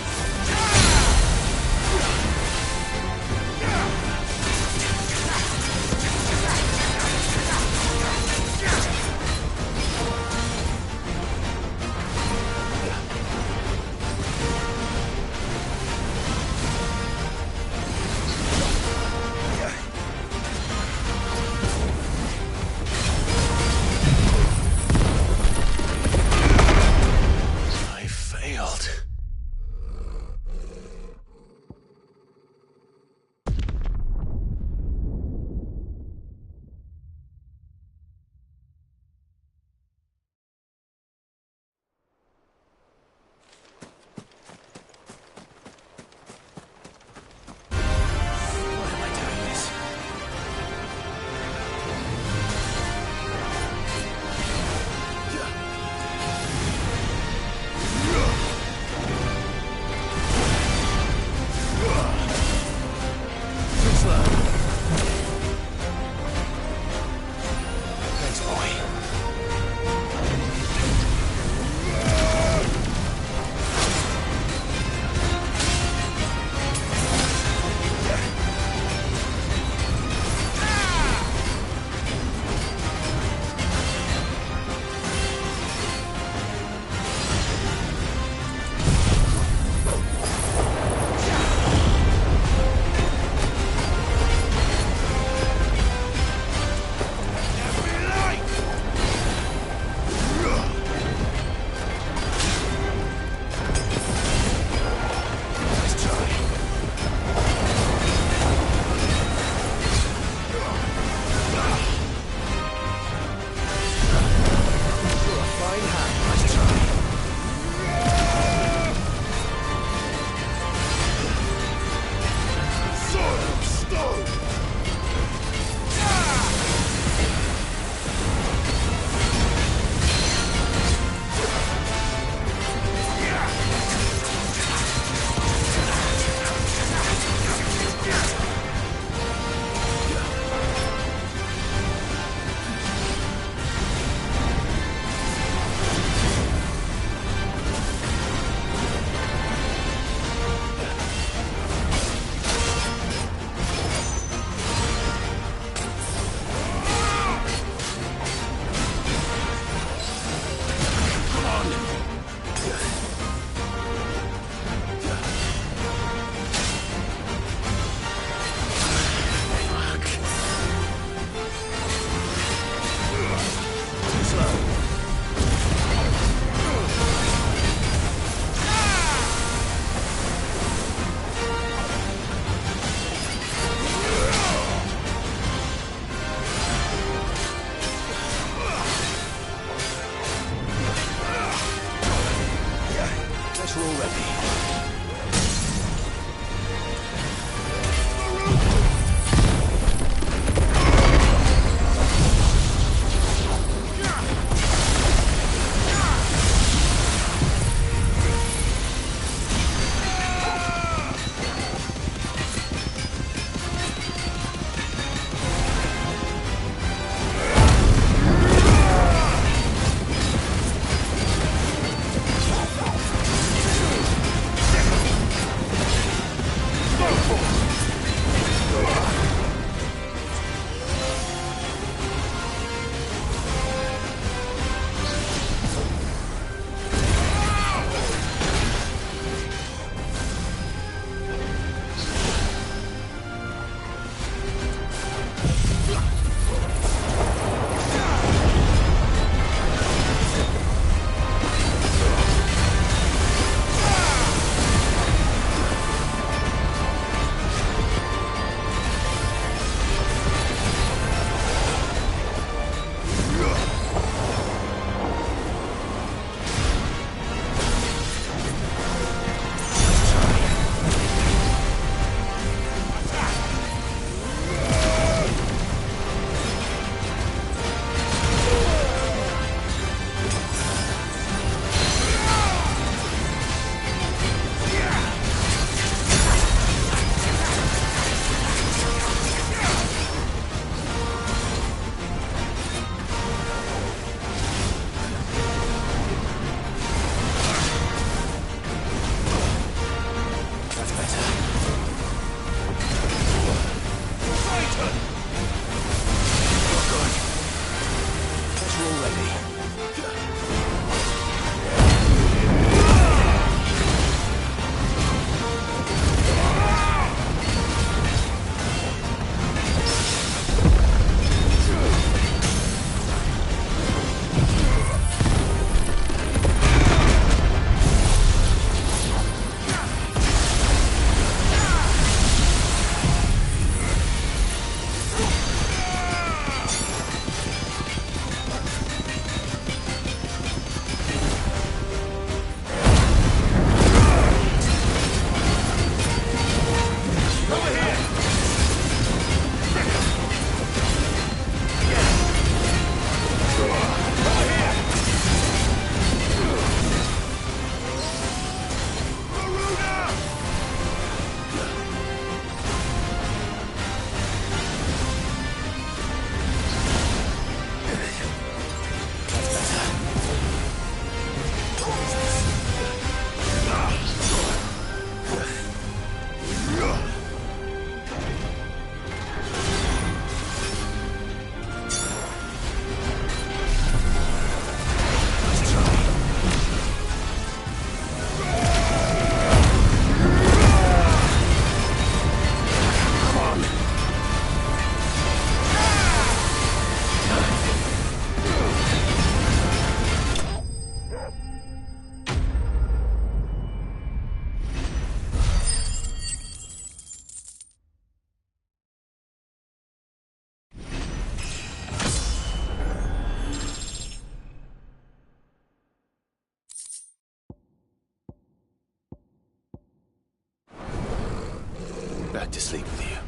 back to sleep with you.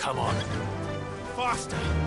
Come on. Faster!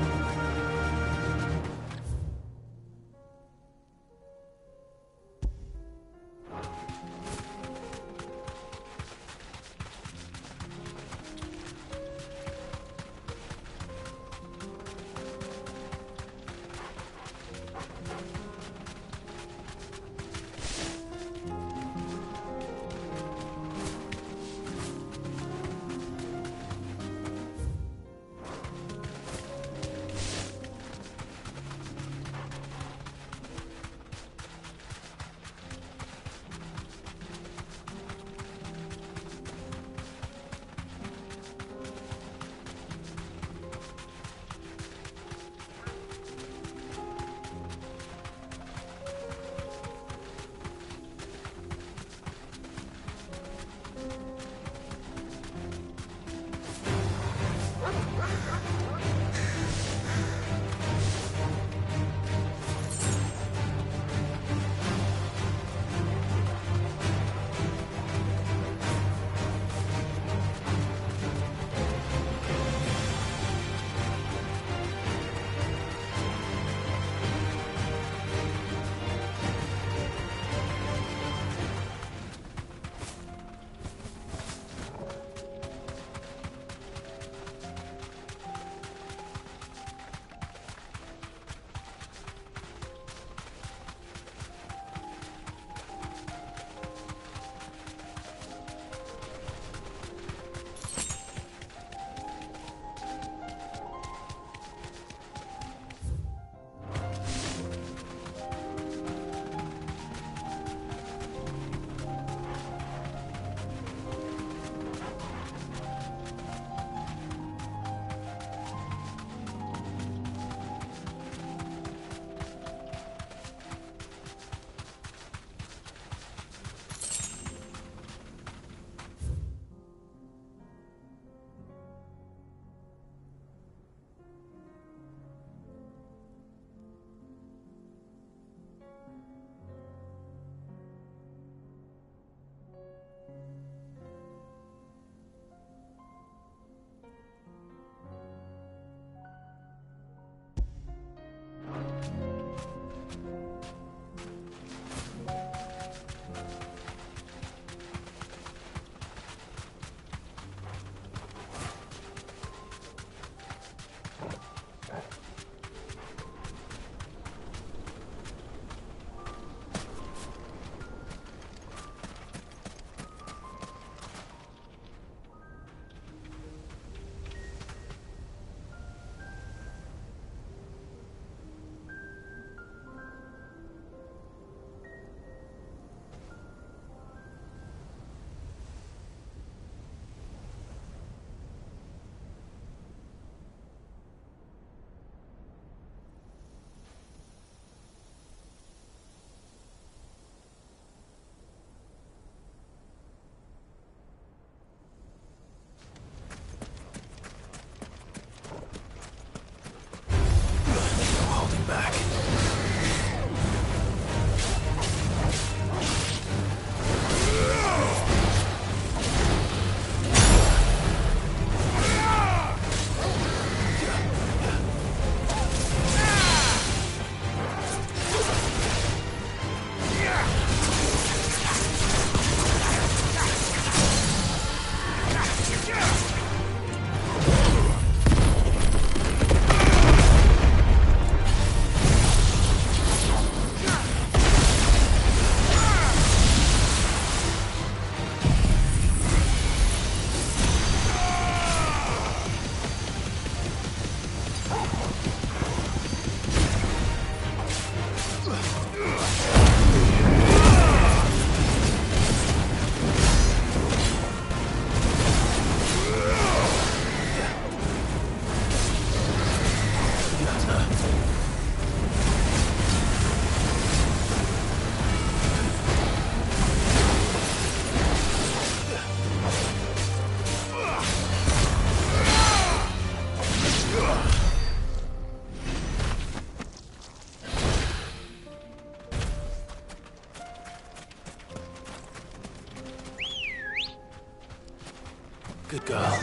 girl.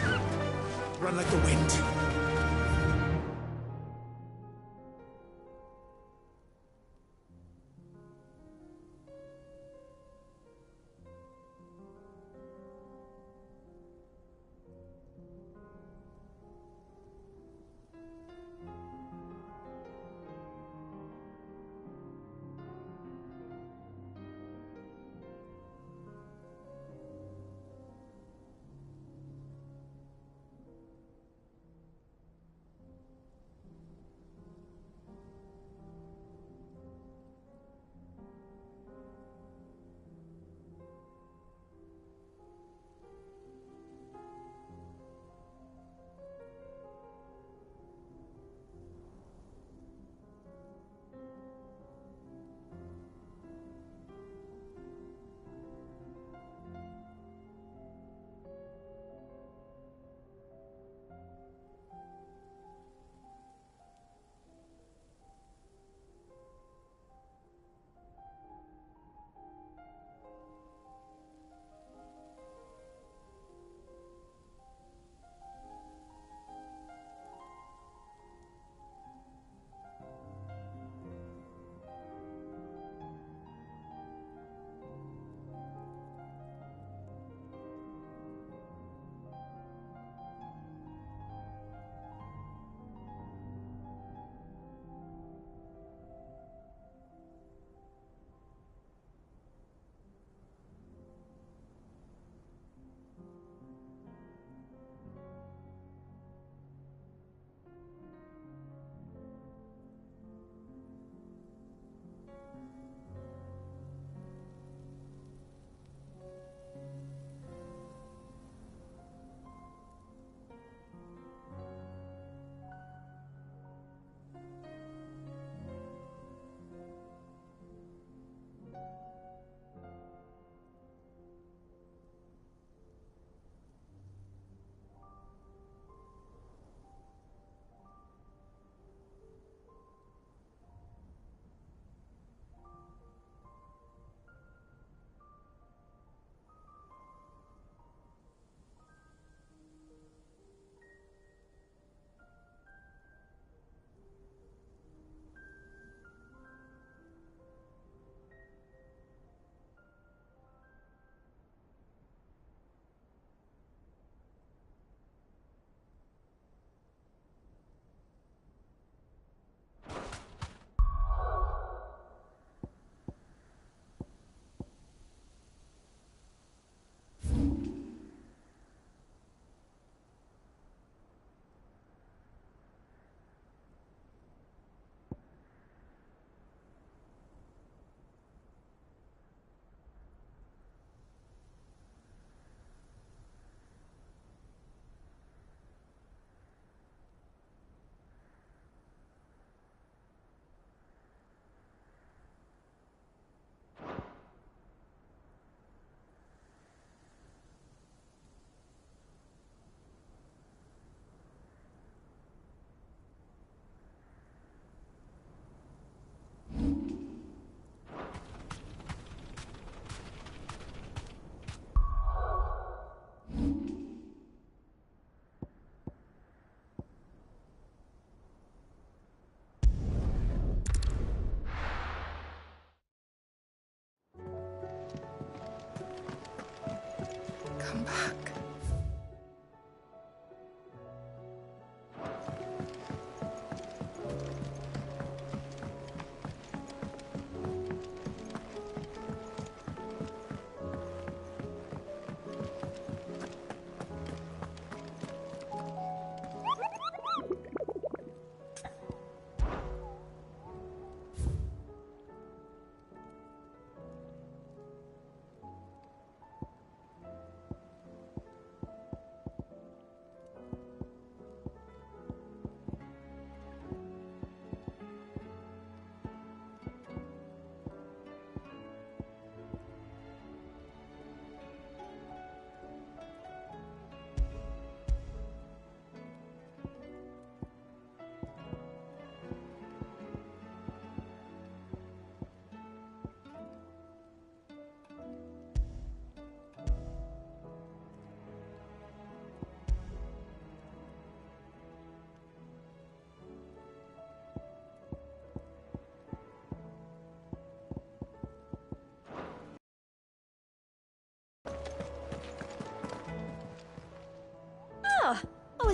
Run like the wind. Come back.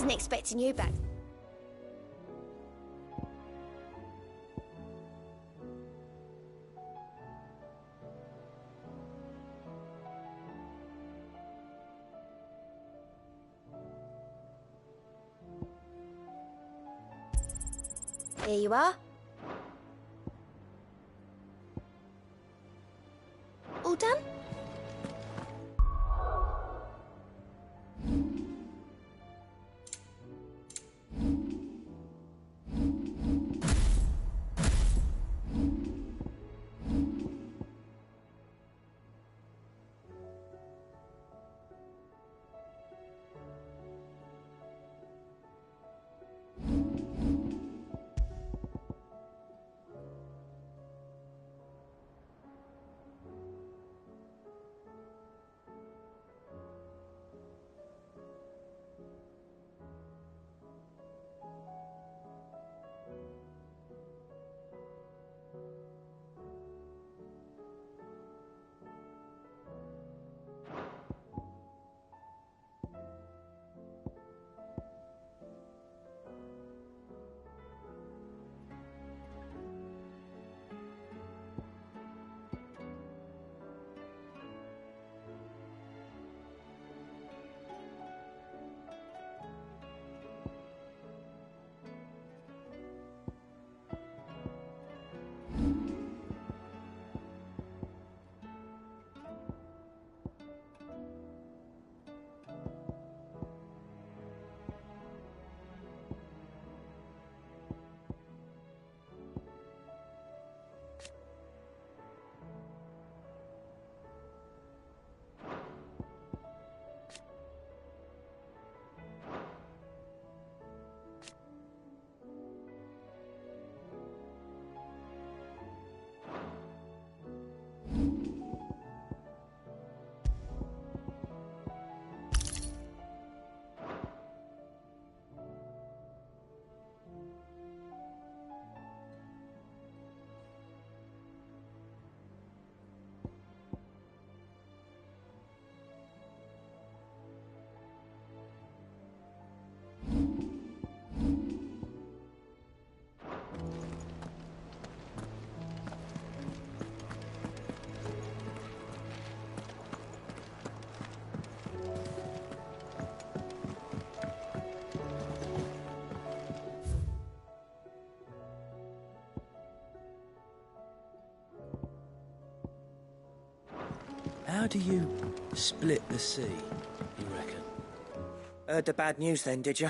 Wasn't expecting you back. Here you are. All done? How do you split the sea, you reckon? Heard the bad news then, did you?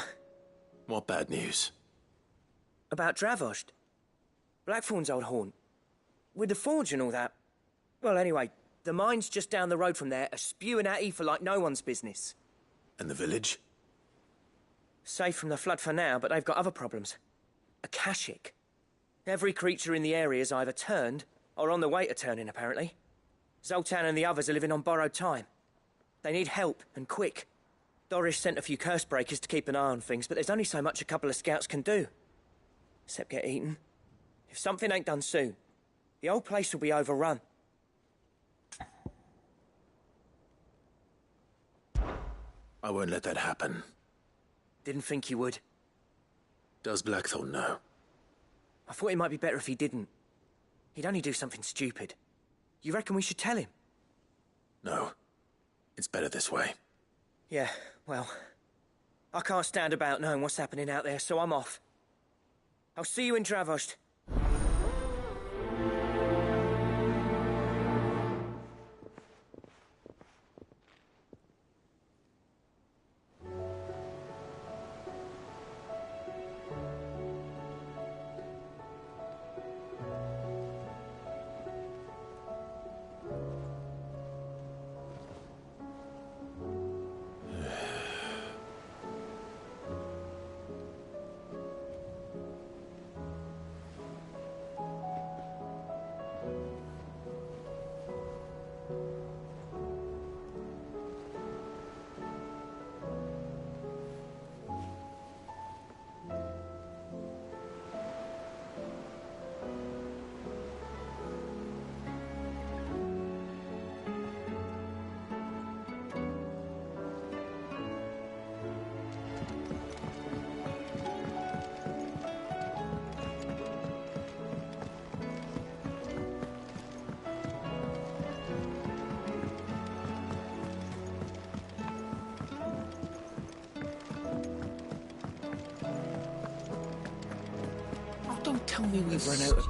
What bad news? About Dravost. Blackthorn's old haunt. With the forge and all that. Well, anyway, the mines just down the road from there are spewing out ether like no one's business. And the village? Safe from the flood for now, but they've got other problems. Akashic. Every creature in the area's either turned, or on the way to turning, apparently. Zoltan and the others are living on borrowed time. They need help, and quick. Doris sent a few curse breakers to keep an eye on things, but there's only so much a couple of scouts can do. Except get eaten. If something ain't done soon, the old place will be overrun. I won't let that happen. Didn't think you would. Does Blackthorn know? I thought it might be better if he didn't. He'd only do something stupid. You reckon we should tell him? No. It's better this way. Yeah, well, I can't stand about knowing what's happening out there, so I'm off. I'll see you in Dravost. don't tell me we've run out of...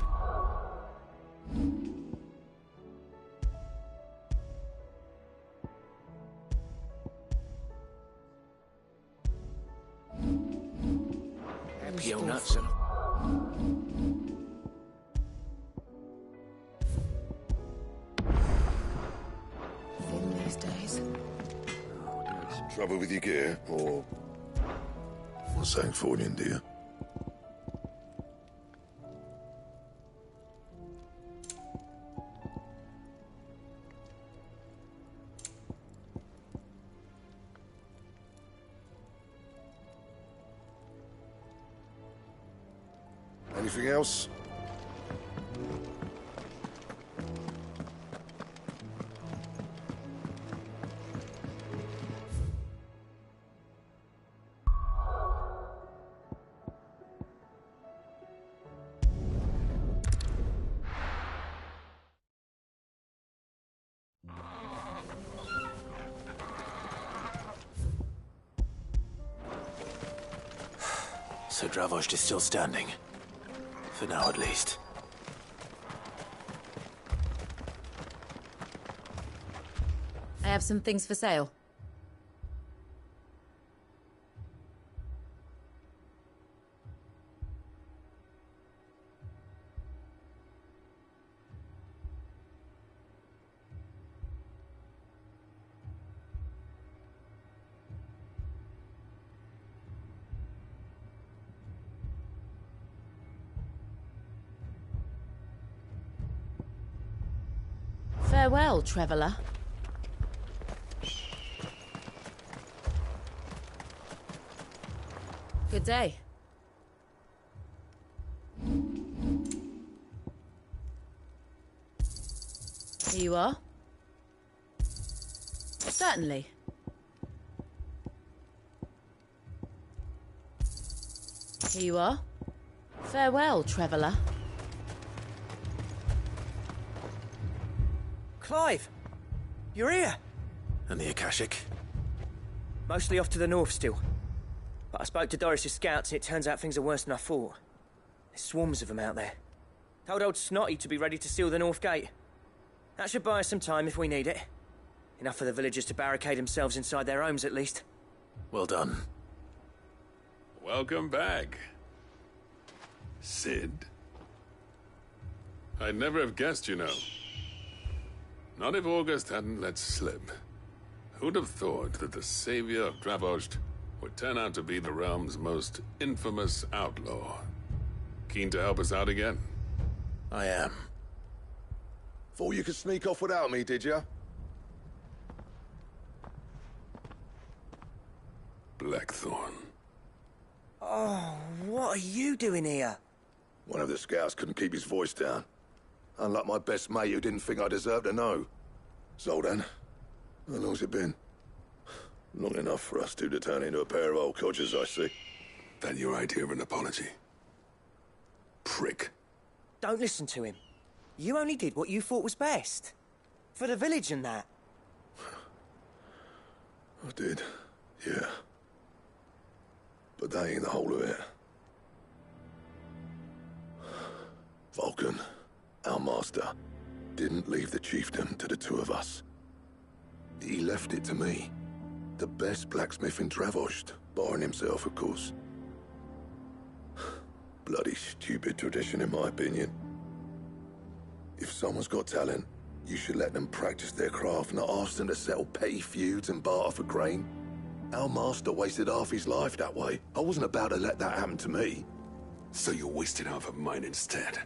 Peel nuts. Thin these days. Trouble with your gear, or something for you, dear? Anything else? So Dravost is still standing. For now, at least. I have some things for sale. Farewell, traveller. Good day. Here you are. Certainly. Here you are. Farewell, traveller. Clive! You're here! And the Akashic? Mostly off to the north still. But I spoke to Doris's scouts and it turns out things are worse than I thought. There's swarms of them out there. Told old Snotty to be ready to seal the north gate. That should buy us some time if we need it. Enough for the villagers to barricade themselves inside their homes at least. Well done. Welcome back, Sid. I'd never have guessed, you know. Not if August hadn't let slip. Who'd have thought that the savior of Dravost would turn out to be the realm's most infamous outlaw? Keen to help us out again? I am. Thought you could sneak off without me, did ya? Blackthorn. Oh, what are you doing here? One of the scouts couldn't keep his voice down. Unlike my best mate who didn't think I deserved to know. Zoltan, how long's it been? Long enough for us two to turn into a pair of old codgers, I see. That your idea of an apology? Prick. Don't listen to him. You only did what you thought was best. For the village and that. I did, yeah. But that ain't the whole of it. Vulcan, our master, didn't leave the chiefdom to the two of us. He left it to me. The best blacksmith in Dravost, barring himself, of course. Bloody stupid tradition, in my opinion. If someone's got talent, you should let them practice their craft, not ask them to settle petty feuds and barter for grain. Our master wasted half his life that way. I wasn't about to let that happen to me. So you wasted half of mine instead?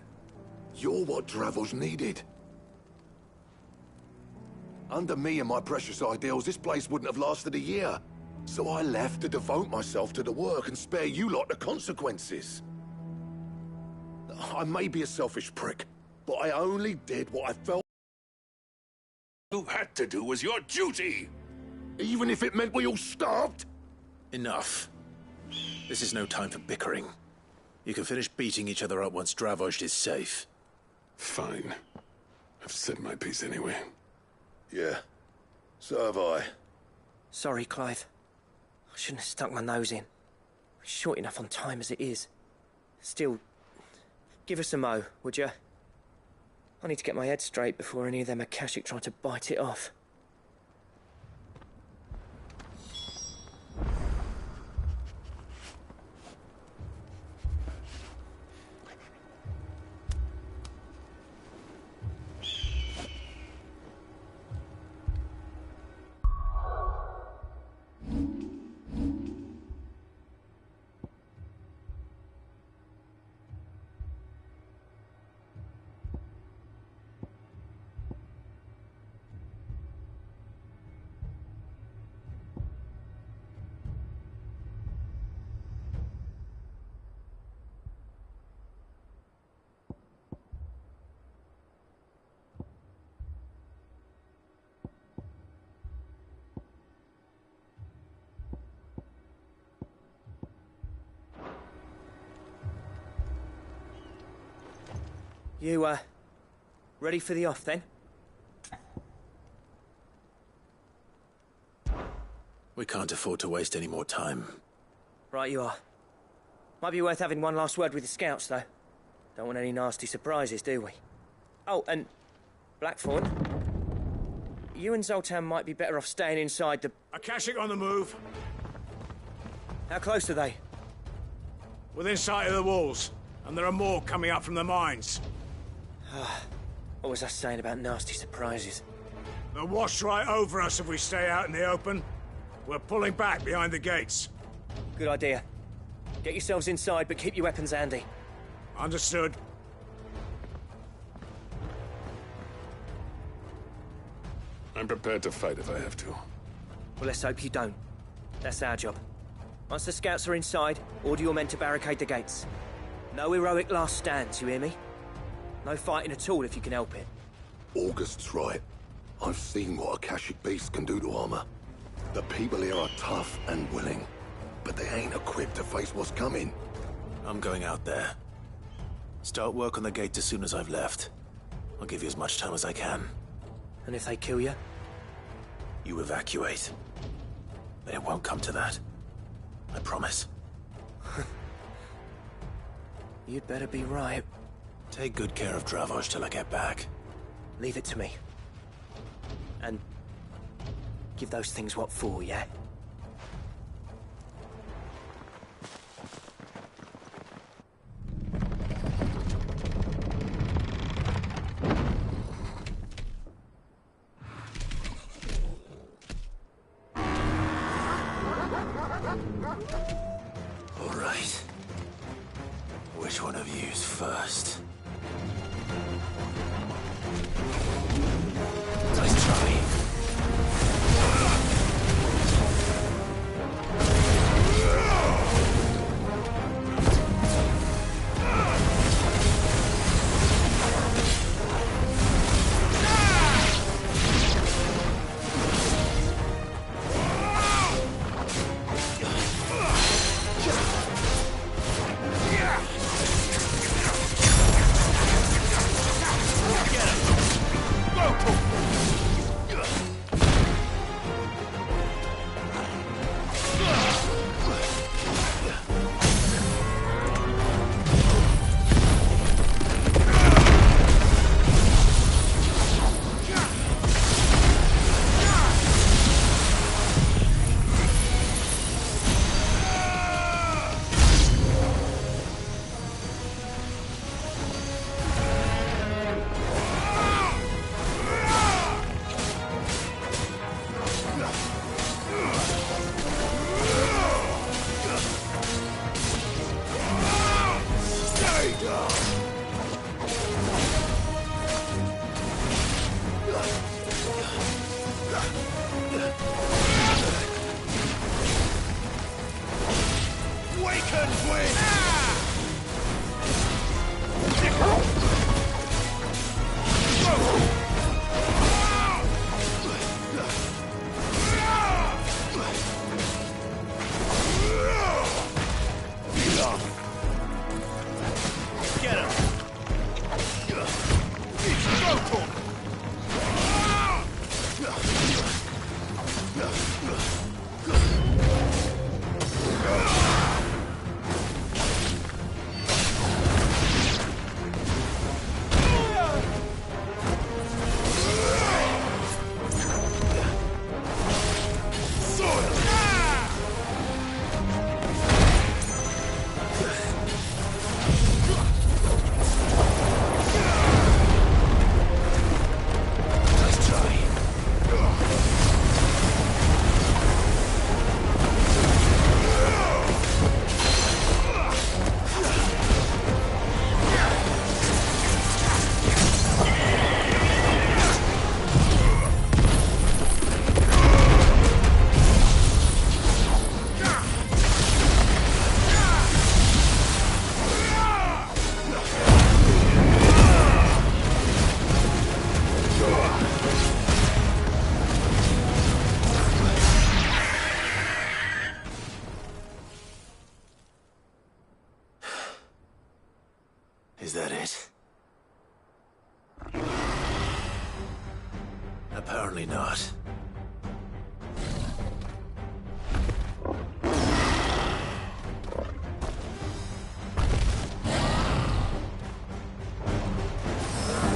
You're what Dravost needed. Under me and my precious ideals, this place wouldn't have lasted a year. So I left to devote myself to the work and spare you lot the consequences. I may be a selfish prick, but I only did what I felt you had to do was your duty! Even if it meant we all starved? Enough. This is no time for bickering. You can finish beating each other up once Dravost is safe. Fine. I've said my piece anyway. Yeah. So have I. Sorry, Clive. I shouldn't have stuck my nose in. We're short enough on time as it is. Still, Give us a mo, would you? I need to get my head straight before any of them Akashic try to bite it off. You, ready for the off, then? We can't afford to waste any more time. Right you are. Might be worth having one last word with the scouts, though. Don't want any nasty surprises, do we? Oh, and Blackthorn, you and Zoltan might be better off staying inside the... Akashic on the move. How close are they? Within sight of the walls, and there are more coming up from the mines. What was I saying about nasty surprises? They'll wash right over us if we stay out in the open. We're pulling back behind the gates. Good idea. Get yourselves inside, but keep your weapons handy. Understood. I'm prepared to fight if I have to. Well, let's hope you don't. That's our job. Once the scouts are inside, order your men to barricade the gates. No heroic last stands, you hear me? No fighting at all if you can help it. August's right. I've seen what Akashic beasts can do to armor. The people here are tough and willing, but they ain't equipped to face what's coming. I'm going out there. Start work on the gate as soon as I've left. I'll give you as much time as I can. And if they kill you? You evacuate. But it won't come to that. I promise. You'd better be right. Take good care of Dravoj till I get back. Leave it to me. And give those things what for, yeah? All right. Which one of you's first? Nice try. Is that it? Apparently not.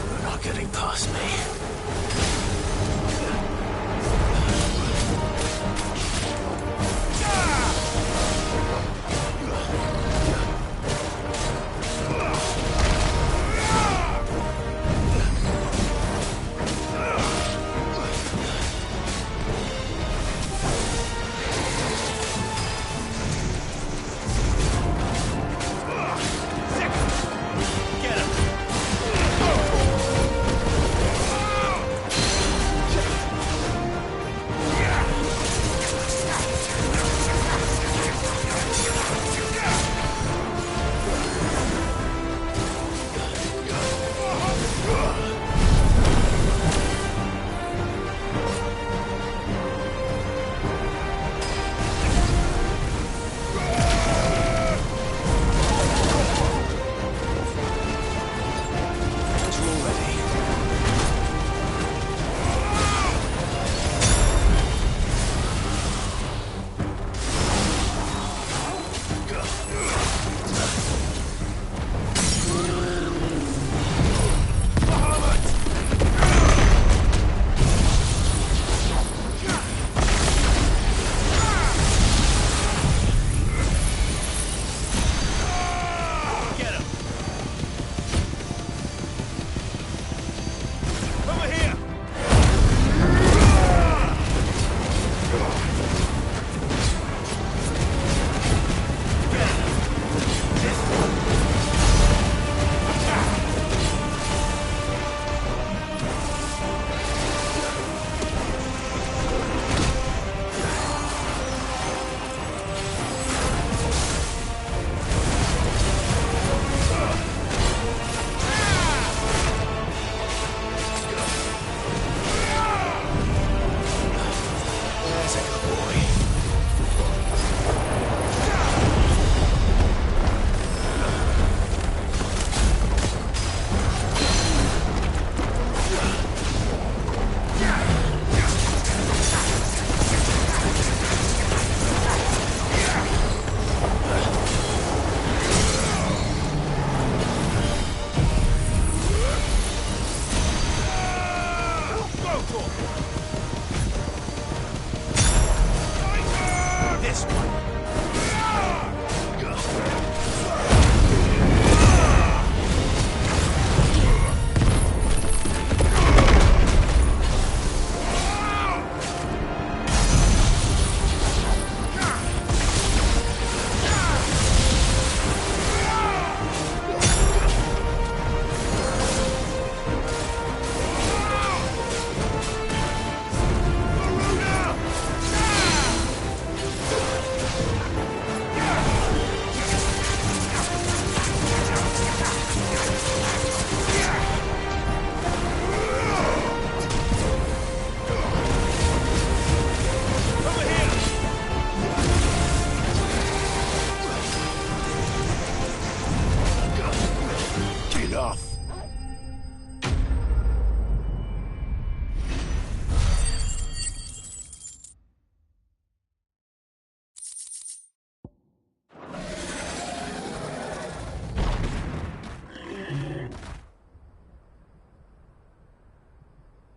You're not getting past me.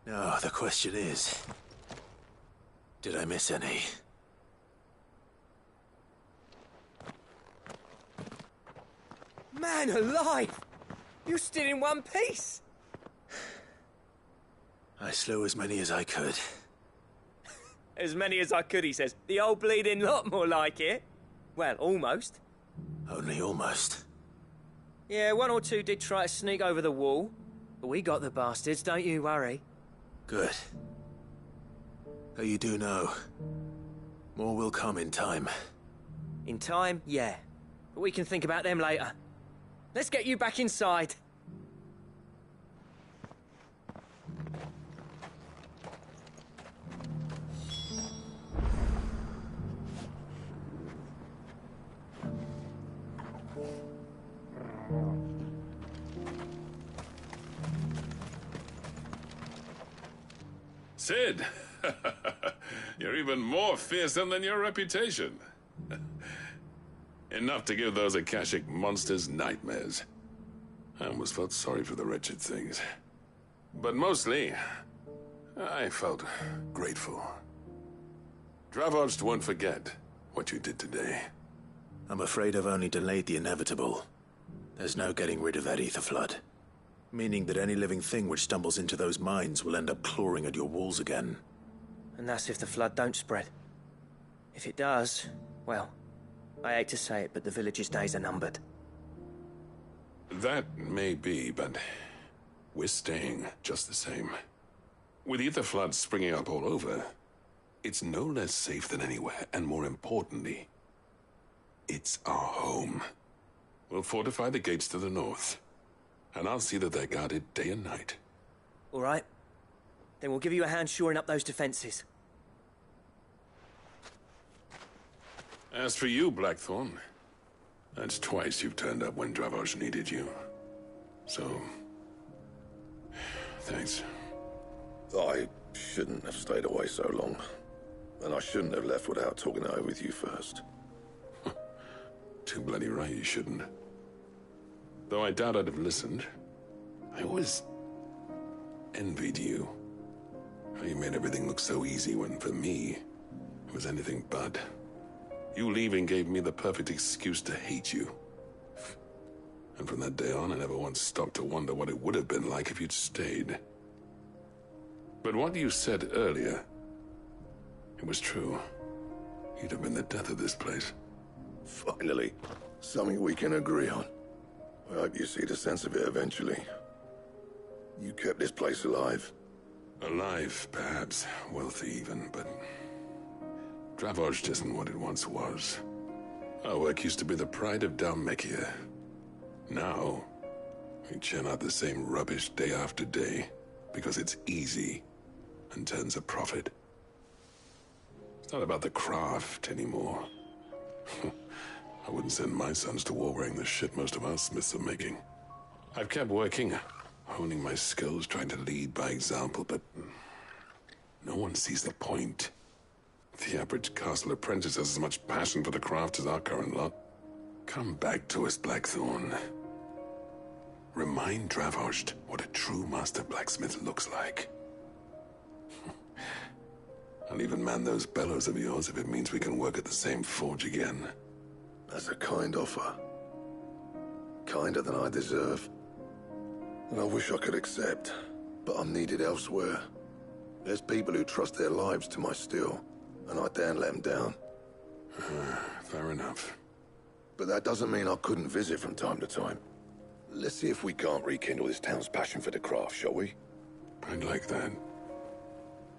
Now, the question is, did I miss any? Man alive! You're still in one piece! I slew as many as I could. As many as I could, he says. The old bleeding lot, more like it. Well, almost. Only almost. Yeah, one or two did try to sneak over the wall. But we got the bastards, don't you worry. Good. Though you do know, more will come in time. In time, yeah. But we can think about them later. Let's get you back inside. Sid! You're even more fearsome than your reputation. Enough to give those Akashic monsters nightmares. I almost felt sorry for the wretched things. But mostly, I felt grateful. Dravoged won't forget what you did today. I'm afraid I've only delayed the inevitable. There's no getting rid of that ether flood. Meaning that any living thing which stumbles into those mines will end up clawing at your walls again. And that's if the flood don't spread. If it does, well, I hate to say it, but the village's days are numbered. That may be, but we're staying just the same. With ether floods springing up all over, it's no less safe than anywhere, and more importantly, it's our home. We'll fortify the gates to the north, and I'll see that they're guarded day and night. All right. Then we'll give you a hand shoring up those defenses. As for you, Blackthorn, that's twice you've turned up when Dravos needed you. So, thanks. I shouldn't have stayed away so long. And I shouldn't have left without talking it over with you first. Too bloody right you shouldn't. Though I doubt I'd have listened. I always envied you. How you made everything look so easy when, for me, it was anything but. You leaving gave me the perfect excuse to hate you. And from that day on, I never once stopped to wonder what it would have been like if you'd stayed. But what you said earlier, it was true. You'd have been the death of this place. Finally, something we can agree on. I hope you see the sense of it eventually. You kept this place alive. Alive, perhaps. Wealthy even, but Dravoged isn't what it once was. Our work used to be the pride of Dalmekia. Now, we churn out the same rubbish day after day because it's easy and turns a profit. It's not about the craft anymore. I wouldn't send my sons to war wearing the shit most of our smiths are making. I've kept working, honing my skills, trying to lead by example, but no one sees the point. The average castle apprentice has as much passion for the craft as our current lot. Come back to us, Blackthorn. Remind Dravoged what a true master blacksmith looks like. I'll even man those bellows of yours if it means we can work at the same forge again. That's a kind offer. Kinder than I deserve. And I wish I could accept, but I'm needed elsewhere. There's people who trust their lives to my steel, and I daren't let them down. Fair enough. But that doesn't mean I couldn't visit from time to time. Let's see if we can't rekindle this town's passion for the craft, shall we? I'd like that.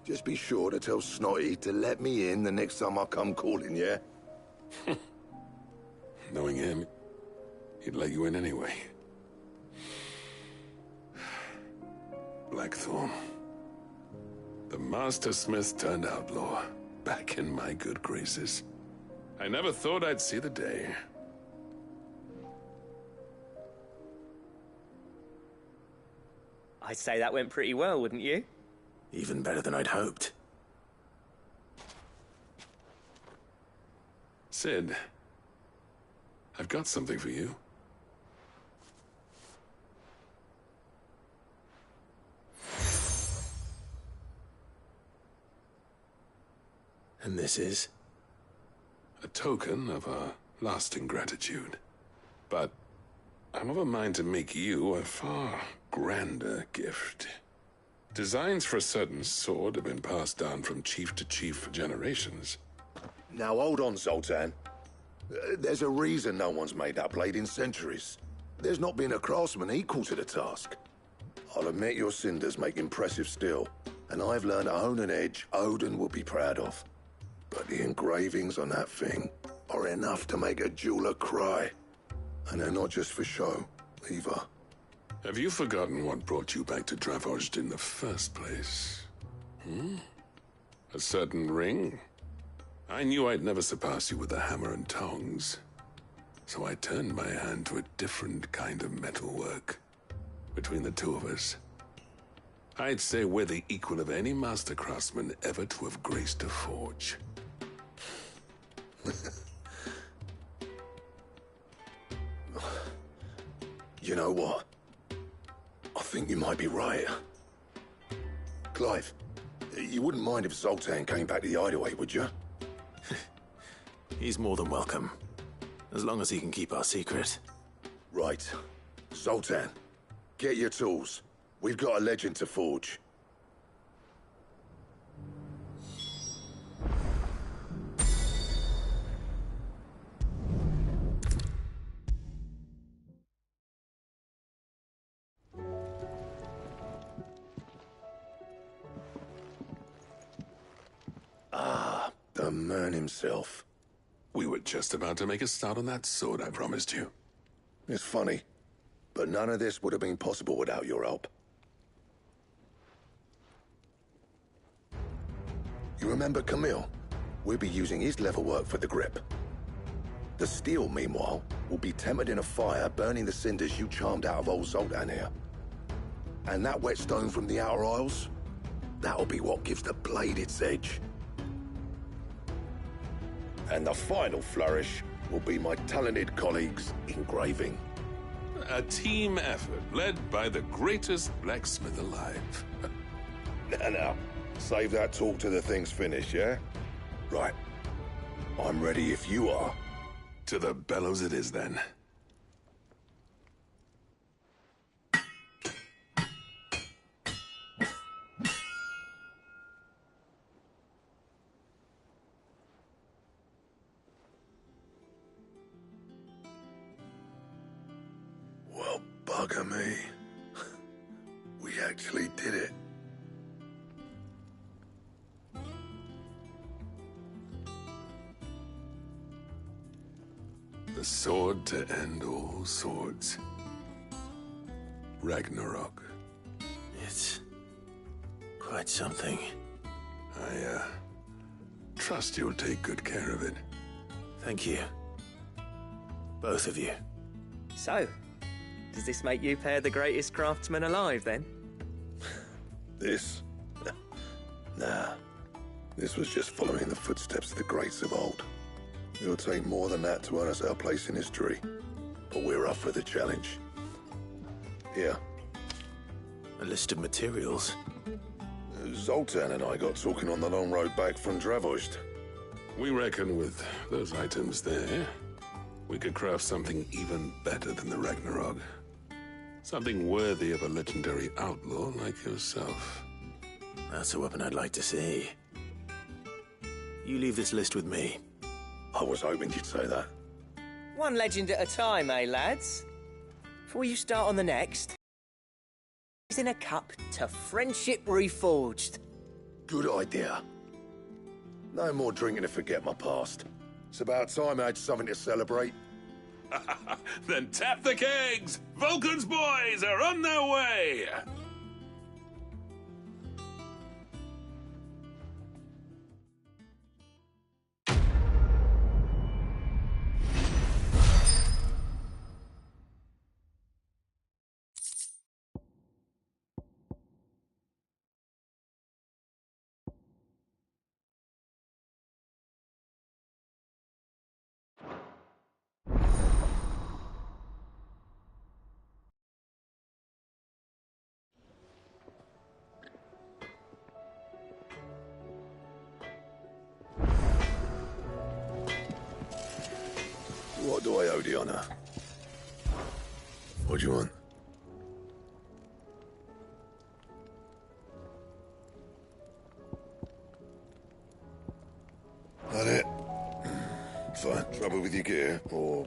Just be sure to tell Snotty to let me in the next time I come calling, yeah? Knowing him, he'd let you in anyway. Blackthorn. The Master Smith turned outlaw, back in my good graces. I never thought I'd see the day. I'd say that went pretty well, wouldn't you? Even better than I'd hoped. Sid, I've got something for you. And this is? A token of our lasting gratitude. But I'm of a mind to make you a far grander gift. Designs for a certain sword have been passed down from chief to chief for generations. Now hold on, Zoltan. There's a reason no one's made that blade in centuries. There's not been a craftsman equal to the task. I'll admit your cinders make impressive steel, and I've learned to hone an edge Odin will be proud of. But the engravings on that thing are enough to make a jeweler cry. And they're not just for show, either. Have you forgotten what brought you back to Dravoged in the first place? A certain ring? I knew I'd never surpass you with the hammer and tongs. So I turned my hand to a different kind of metalwork. Between the two of us, I'd say we're the equal of any master craftsman ever to have graced a forge. You know what? I think you might be right. Clive, you wouldn't mind if Zoltan came back to the hideaway, would you? He's more than welcome. As long as he can keep our secret. Right. Zoltan, get your tools. We've got a legend to forge. Ah, the man himself. We were just about to make a start on that sword I promised you. It's funny, but none of this would have been possible without your help. You remember Camille? We'll be using his leather work for the grip. The steel, meanwhile, will be tempered in a fire, burning the cinders you charmed out of old Zoltan here. And that whetstone from the Outer Isles, that'll be what gives the blade its edge. And the final flourish will be my talented colleagues' engraving. A team effort led by the greatest blacksmith alive. Now, save that talk till the thing's finished, yeah? Right. I'm ready if you are. To the bellows it is, then. Well, bugger me. We actually did it. The sword to end all swords. Ragnarok. It's quite something. I trust you'll take good care of it. Thank you. Both of you. So, does this make you pair the greatest craftsmen alive, then? This? Nah. This was just following the footsteps of the greats of old. It'll take more than that to earn us our place in history. But we're up for the challenge. Here. A list of materials. Zoltan and I got talking on the long road back from Dravost. We reckon with those items there, we could craft something even better than the Ragnarok. Something worthy of a legendary outlaw like yourself. That's a weapon I'd like to see. You leave this list with me. I was hoping you'd say that. One legend at a time, eh, lads? Before you start on the next, is in a cup to Friendship Reforged. Good idea. No more drinking to forget my past. It's about time I had something to celebrate. Then tap the kegs! Vulcan's boys are on their way! What do I owe the honor? What do you want? That it? Fine. Trouble with your gear, or...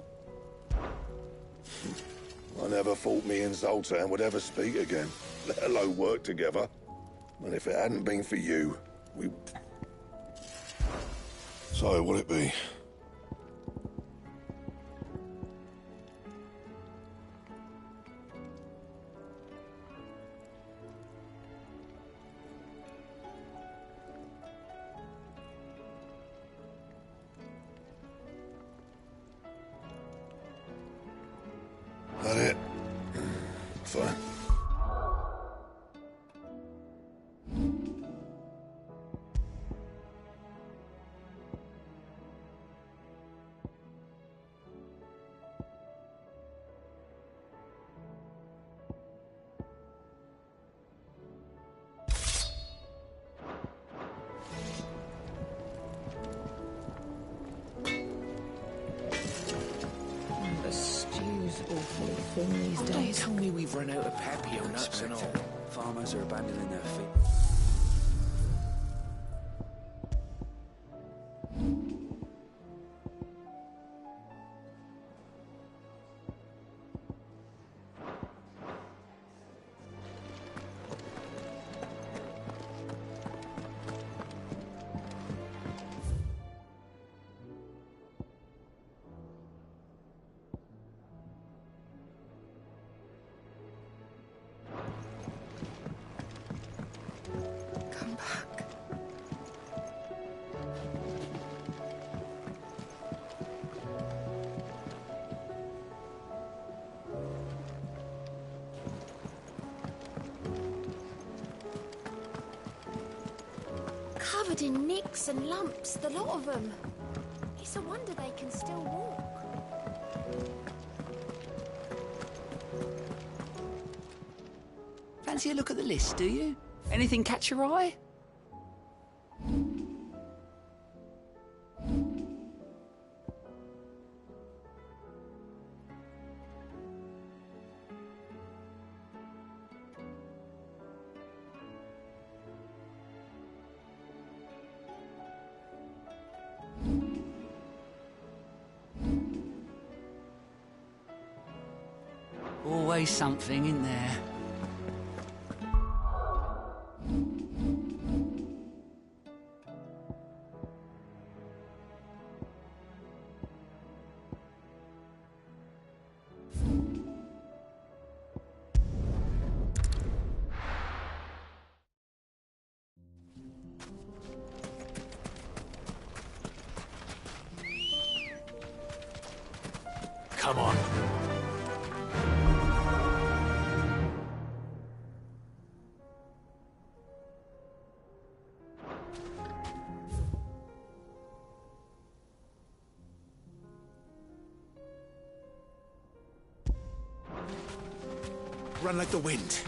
I never thought me and Zoltan would ever speak again, let alone work together. And if it hadn't been for you, we... So, what'll it be? That it? Fine. travelling these Don't days. tell me we've run out of papio nuts and all. Farmers are abandoning their feet. Come back. Covered in nicks and lumps, the lot of them. It's a wonder they can still walk. Fancy a look at the list, do you? Anything catch your eye? Always something in there. Come on. Run like the wind.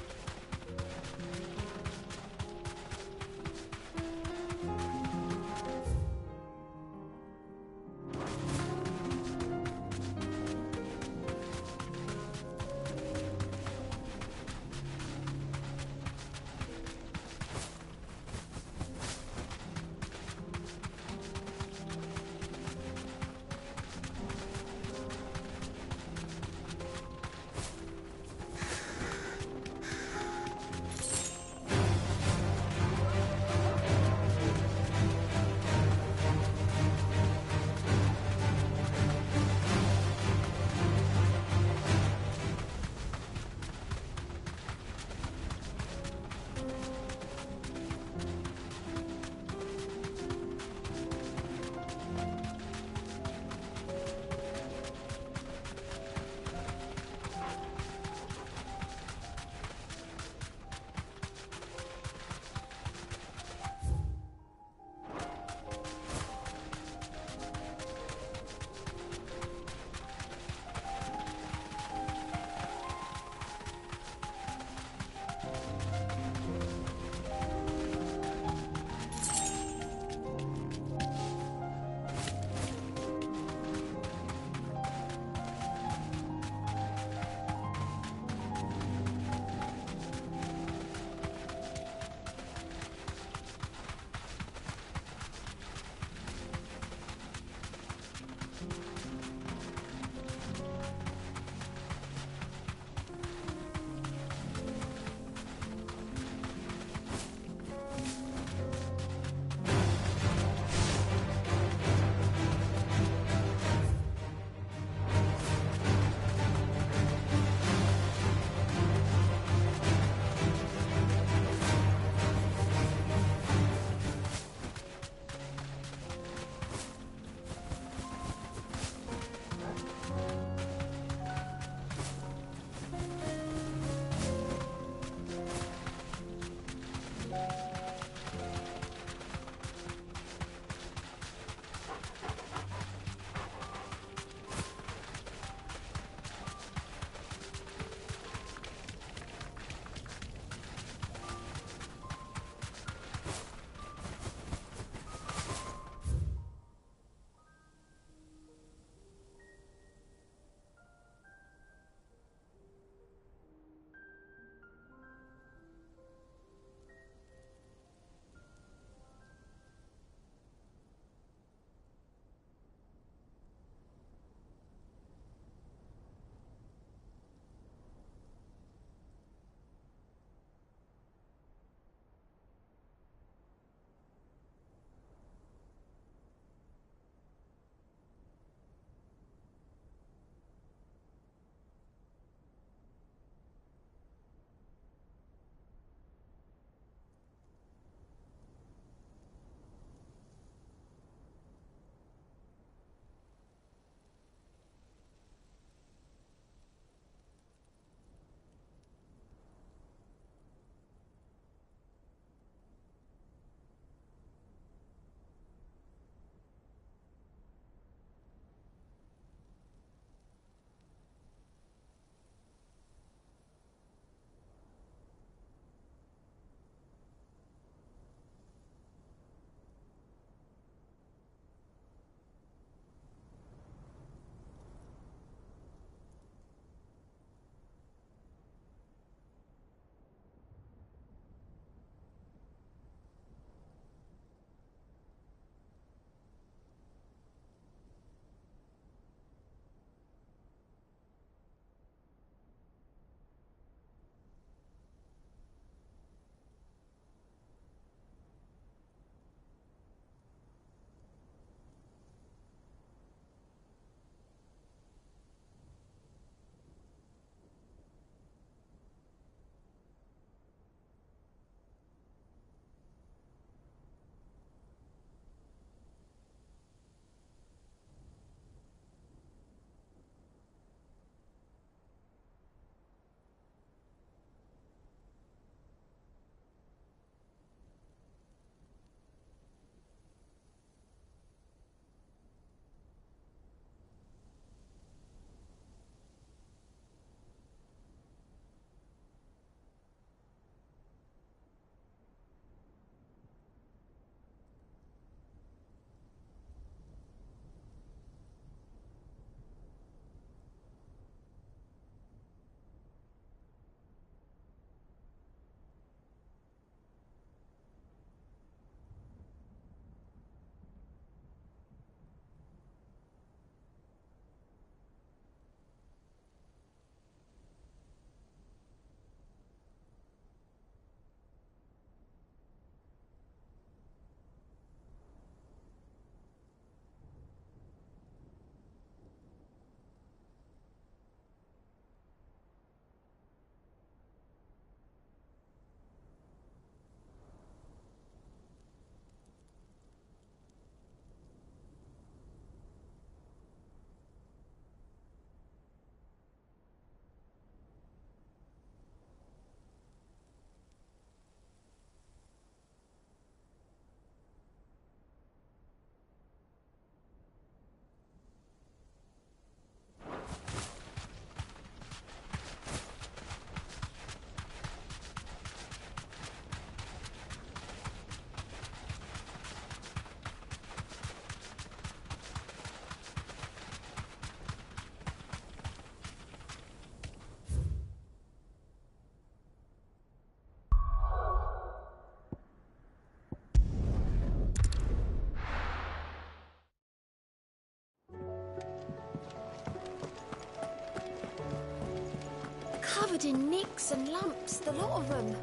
Covered in nicks and lumps, the lot of them.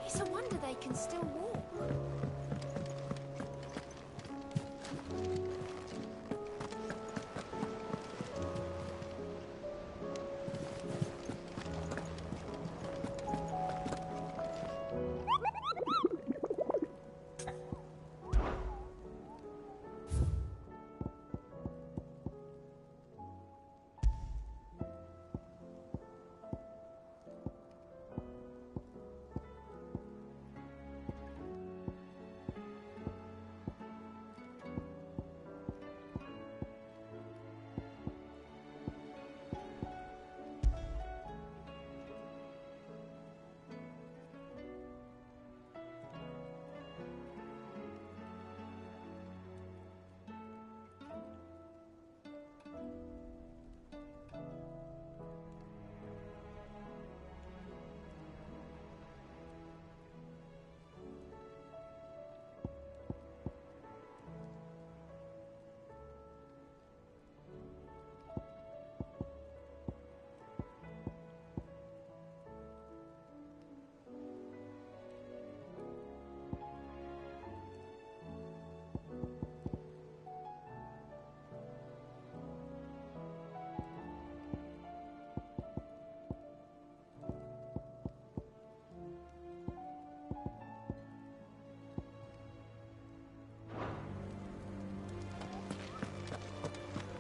It's a wonder they can still walk.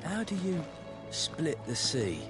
How do you split the sea?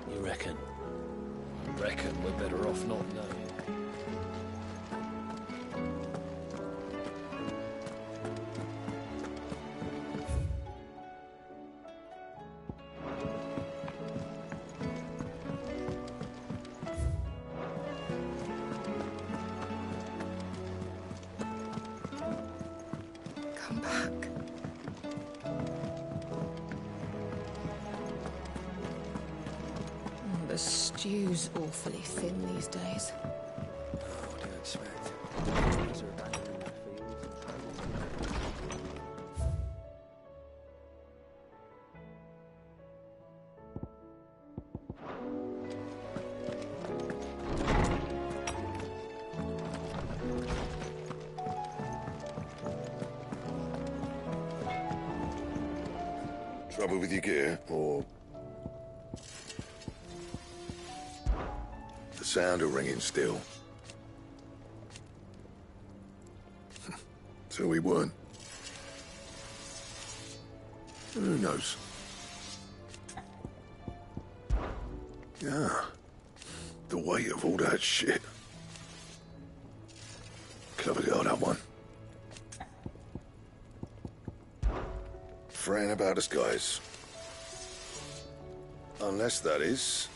You reckon? Reckon we're better off not knowing. Come back. The stew's awfully thin these days. What do you expect? These are abandoning their fields and travelling. Trouble with your gear, or the sound of ringing still? So we weren't. Who knows? Yeah. The weight of all that shit. Clever girl, that one. Fran about us, guys. Unless that is...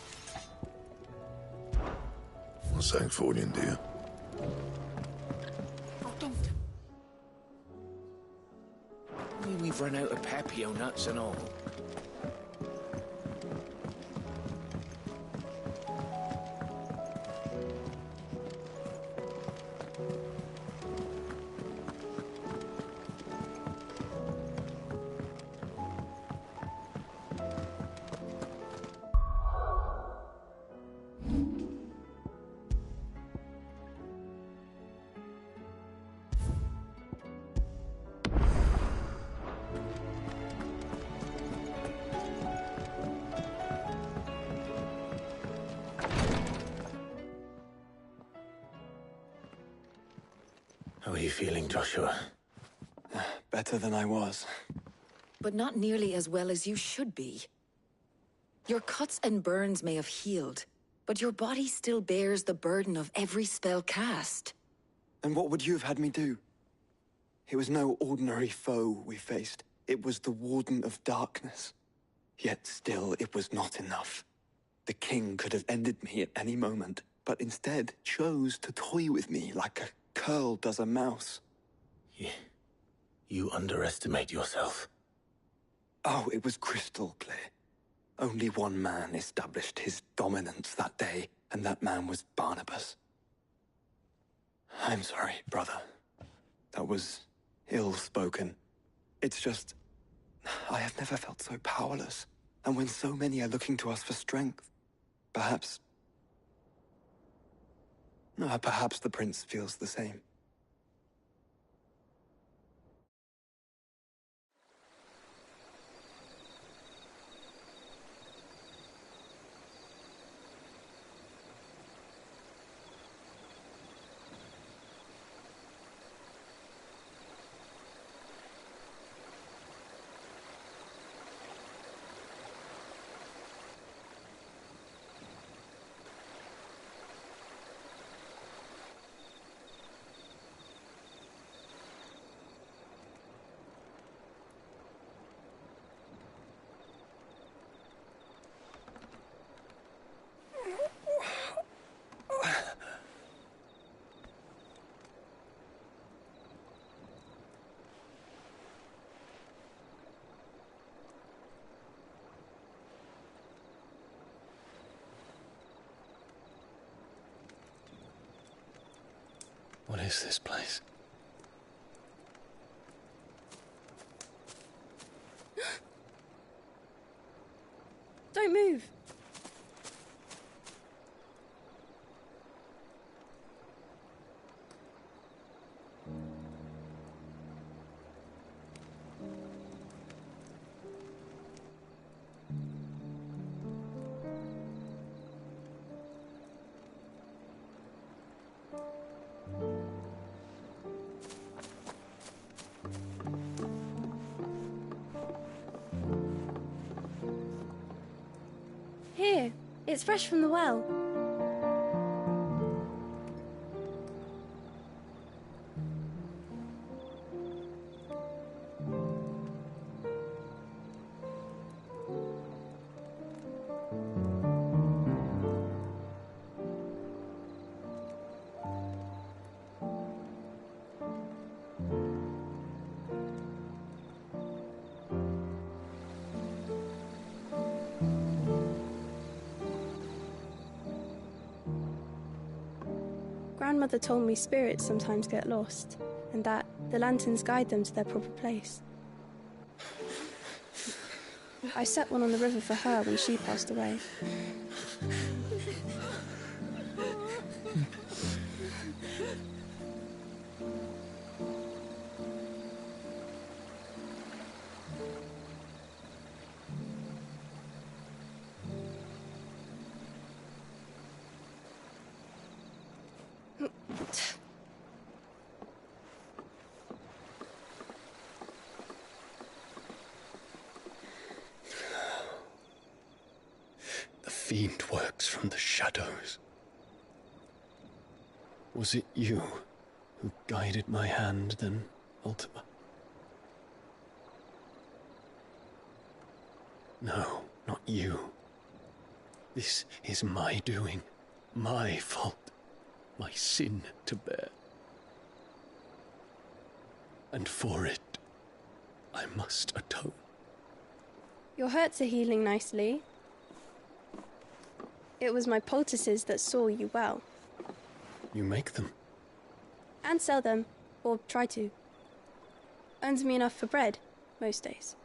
What's that for you, dear? Oh, don't. I mean, we've run out of papio nuts and all. How are you feeling, Joshua? Better than I was. But not nearly as well as you should be. Your cuts and burns may have healed, but your body still bears the burden of every spell cast. And what would you have had me do? It was no ordinary foe we faced. It was the Warden of Darkness. Yet still, it was not enough. The king could have ended me at any moment, but instead chose to toy with me like a curl does a mouse. You underestimate yourself. Oh, it was crystal clear. Only one man established his dominance that day, and that man was Barnabas. I'm sorry, brother. That was ill-spoken. It's just... I have never felt so powerless. And when so many are looking to us for strength, perhaps... perhaps the prince feels the same. What is this place? Don't move. Here, it's fresh from the well. Grandmother told me spirits sometimes get lost, and that the lanterns guide them to their proper place. I set one on the river for her when she passed away. The fiend works from the shadows. Was it you who guided my hand then, Ultima? No, not you. This is my doing, my fault, my sin to bear. And for it, I must atone. Your hurts are healing nicely. It was my poultices that saw you well. You make them? And sell them, or try to. Earns me enough for bread, most days.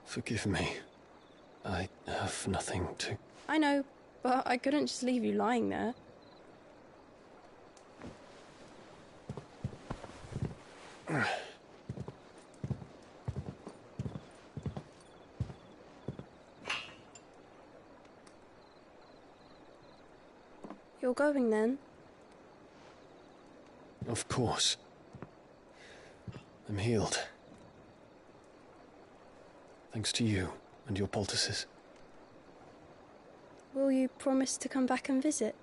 Forgive me. I have nothing to... I know, but I couldn't just leave you lying there. You're going then? Of course. I'm healed. Thanks to you and your poultices. Will you promise to come back and visit?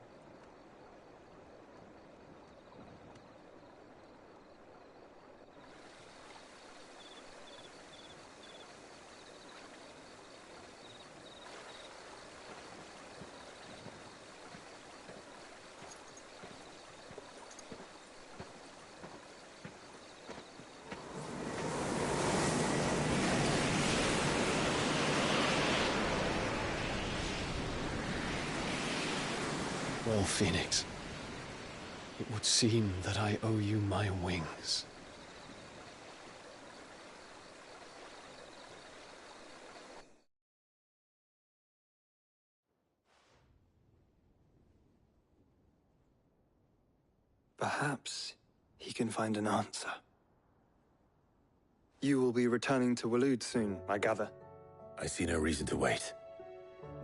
Well, Phoenix, it would seem that I owe you my wings. Perhaps he can find an answer. You will be returning to Waloed soon, I gather. I see no reason to wait.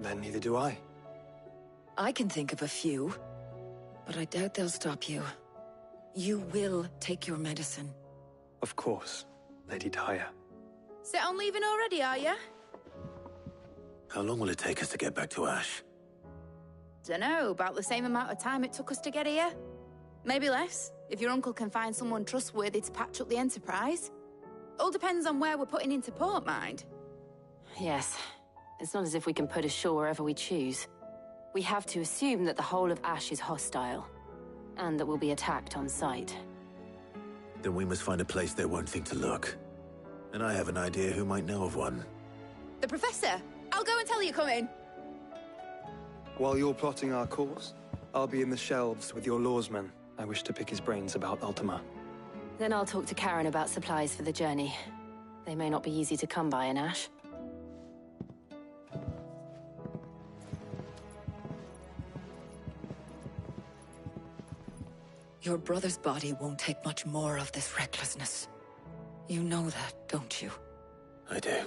Then neither do I. I can think of a few, but I doubt they'll stop you. You will take your medicine. Of course, Lady Daya. Set on leaving already, are ya? How long will it take us to get back to Ash? Dunno, about the same amount of time it took us to get here. Maybe less, if your uncle can find someone trustworthy to patch up the Enterprise. All depends on where we're putting into port, mind. Yes. It's not as if we can put ashore wherever we choose. We have to assume that the whole of Ash is hostile, and that we'll be attacked on sight. Then we must find a place they won't think to look. And I have an idea who might know of one. The Professor! I'll go and tell you come in. While you're plotting our course, I'll be in the shelves with your lawsman. I wish to pick his brains about Ultima. Then I'll talk to Karen about supplies for the journey. They may not be easy to come by in Ash. Your brother's body won't take much more of this recklessness. You know that, don't you? I do.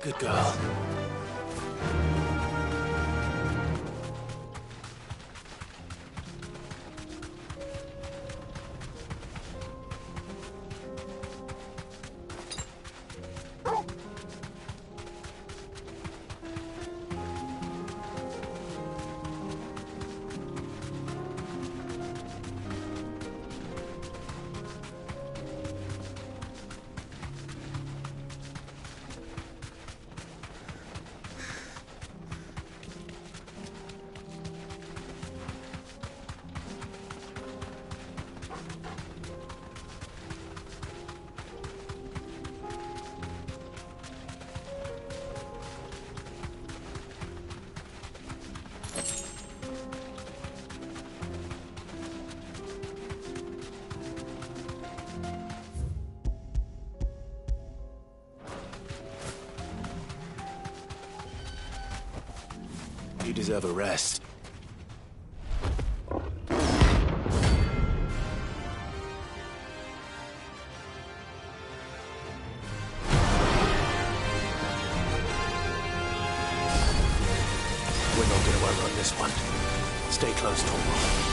Good girl. You deserve a rest. We're not gonna outrun this one. Stay close, Tormund.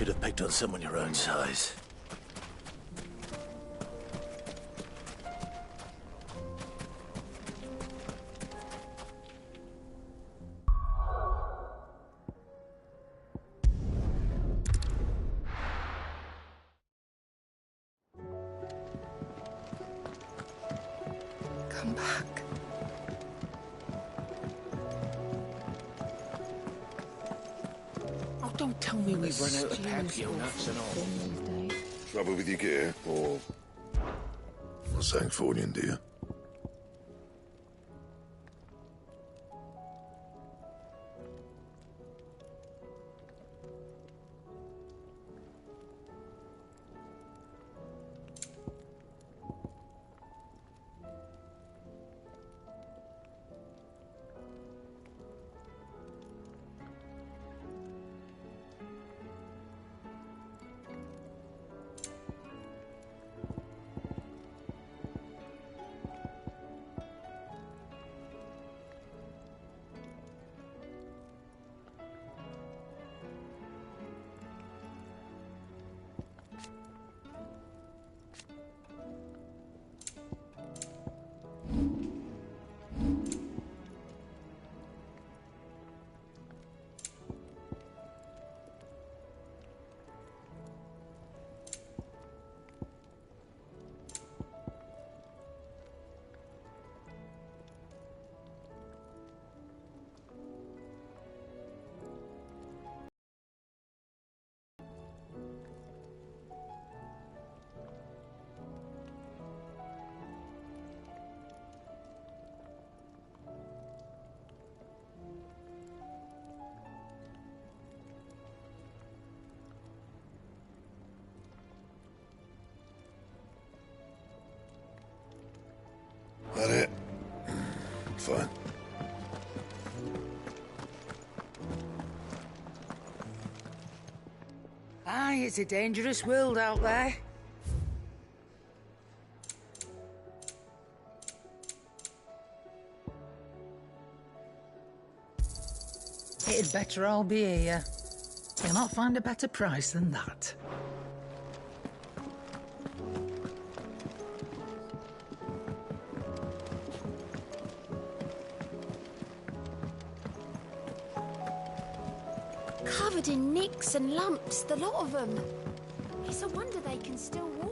should have picked on someone your own size. Come back. Oh, don't tell me we've run out of Papio nuts and all. Trouble with your gear, or... What's saying Fornian, dear? That it? Fine. Aye, it's a dangerous world out there. It'd better all be here. You'll not find a better price than that. Covered in nicks and lumps, the lot of them. It's a wonder they can still walk.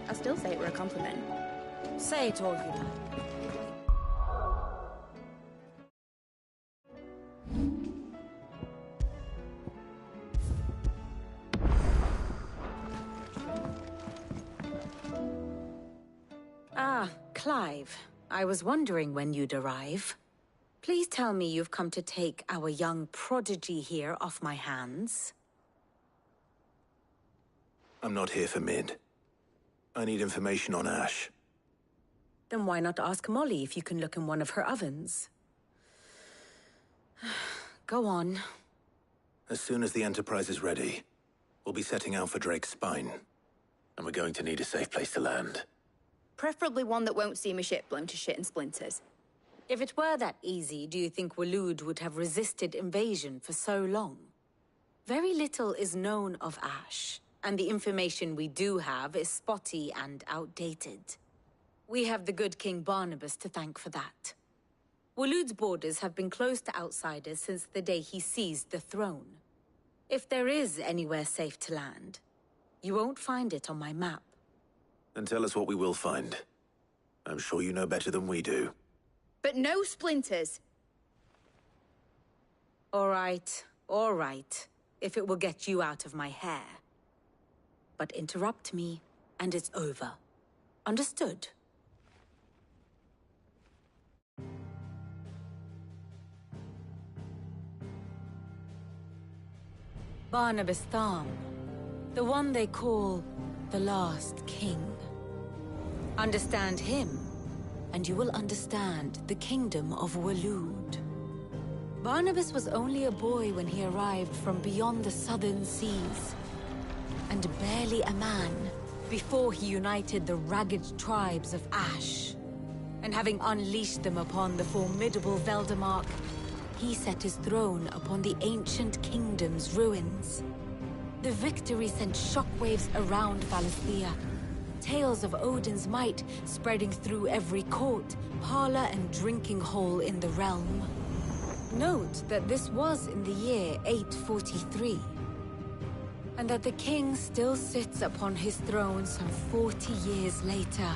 I still say it were a compliment. Say it all you like. Ah, Clive. I was wondering when you'd arrive. Please tell me you've come to take our young prodigy here off my hands. I'm not here for Mid. I need information on Ash. Then why not ask Molly if you can look in one of her ovens? Go on. As soon as the Enterprise is ready, we'll be setting out for Drake's Spine. And we're going to need a safe place to land. Preferably one that won't see my ship blown to shit and splinters. If it were that easy, do you think WiLMeV would have resisted invasion for so long? Very little is known of Ash, and the information we do have is spotty and outdated. We have the good King Barnabas to thank for that. WiLMEV's borders have been closed to outsiders since the day he seized the throne. If there is anywhere safe to land, you won't find it on my map. Then tell us what we will find. I'm sure you know better than we do. But no splinters. All right. If it will get you out of my hair. But interrupt me, and it's over. Understood? Barnabas Tham, the one they call the Last King. Understand him, and you will understand the kingdom of WiLMeV. Barnabas was only a boy when he arrived from beyond the southern seas, and barely a man before he united the ragged tribes of Ash. And having unleashed them upon the formidable Veldamark, he set his throne upon the ancient kingdom's ruins. The victory sent shockwaves around Valisthea, tales of Odin's might spreading through every court, parlor, and drinking hole in the realm. Note that this was in the year 843, and that the king still sits upon his throne some 40 years later,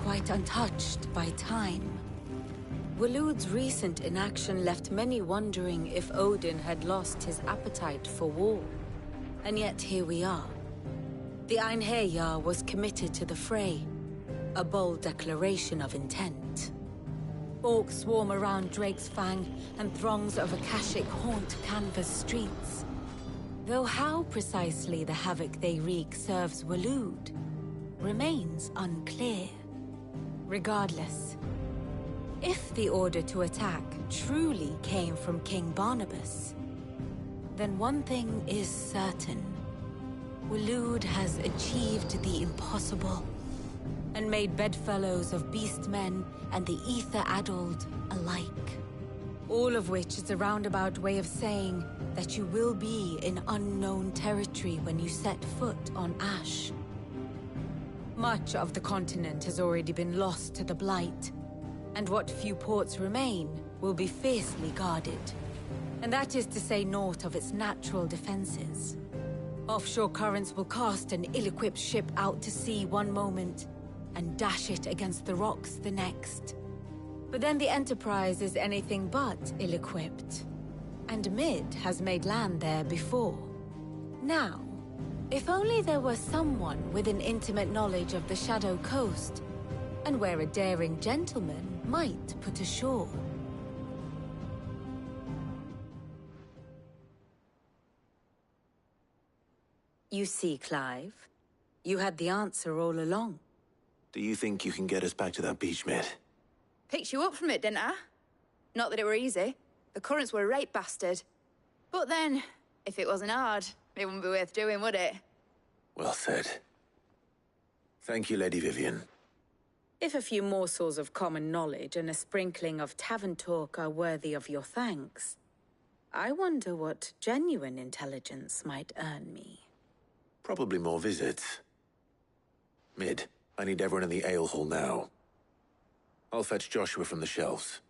quite untouched by time. WiLMeV's recent inaction left many wondering if Odin had lost his appetite for war. And yet here we are. The Einherjar was committed to the fray, a bold declaration of intent. Orcs swarm around Drake's Fang, and throngs of Akashic haunt Canva's streets. Though how precisely the havoc they wreak serves WiLMeV remains unclear. Regardless, if the order to attack truly came from King Barnabas, then one thing is certain. WiLMeV has achieved the impossible, and made bedfellows of beastmen and the ether-addled alike. All of which is a roundabout way of saying that you will be in unknown territory when you set foot on Ash. Much of the continent has already been lost to the Blight, and what few ports remain will be fiercely guarded. And that is to say naught of its natural defenses. Offshore currents will cast an ill-equipped ship out to sea one moment, and dash it against the rocks the next. But then the Enterprise is anything but ill-equipped. And Mid has made land there before. Now, if only there were someone with an intimate knowledge of the Shadow Coast, and where a daring gentleman might put ashore. You see, Clive, you had the answer all along. Do you think you can get us back to that beach, Mid? Picked you up from it, didn't I? Not that it were easy. The currents were a right bastard. But then, if it wasn't hard, it wouldn't be worth doing, would it? Well said. Thank you, Lady Vivian. If a few morsels of common knowledge and a sprinkling of tavern talk are worthy of your thanks, I wonder what genuine intelligence might earn me. Probably more visits. Mid, I need everyone in the ale hall now. I'll fetch Joshua from the shelves.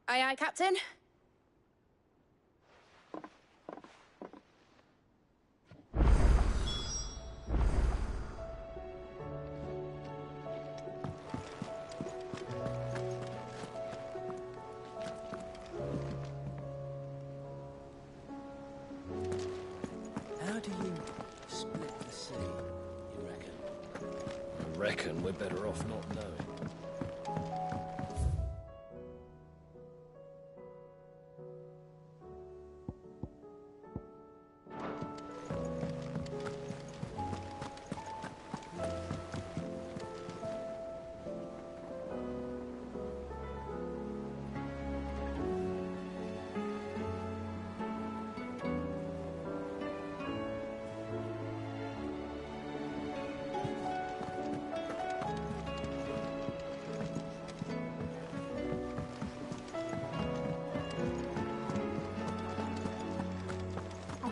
Aye, aye, Captain. reckon we're better off not knowing.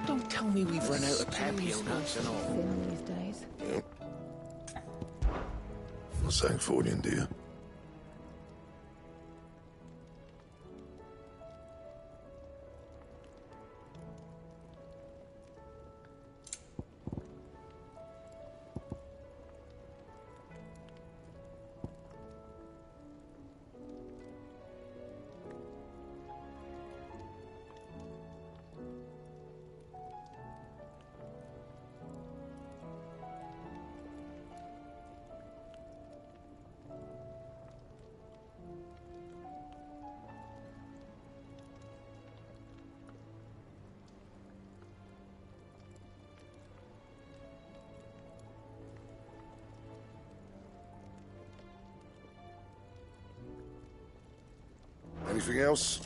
Don't tell me we've run out of papio nuts and all. These days. Yep. Not Sancfordian, do you? Anything else?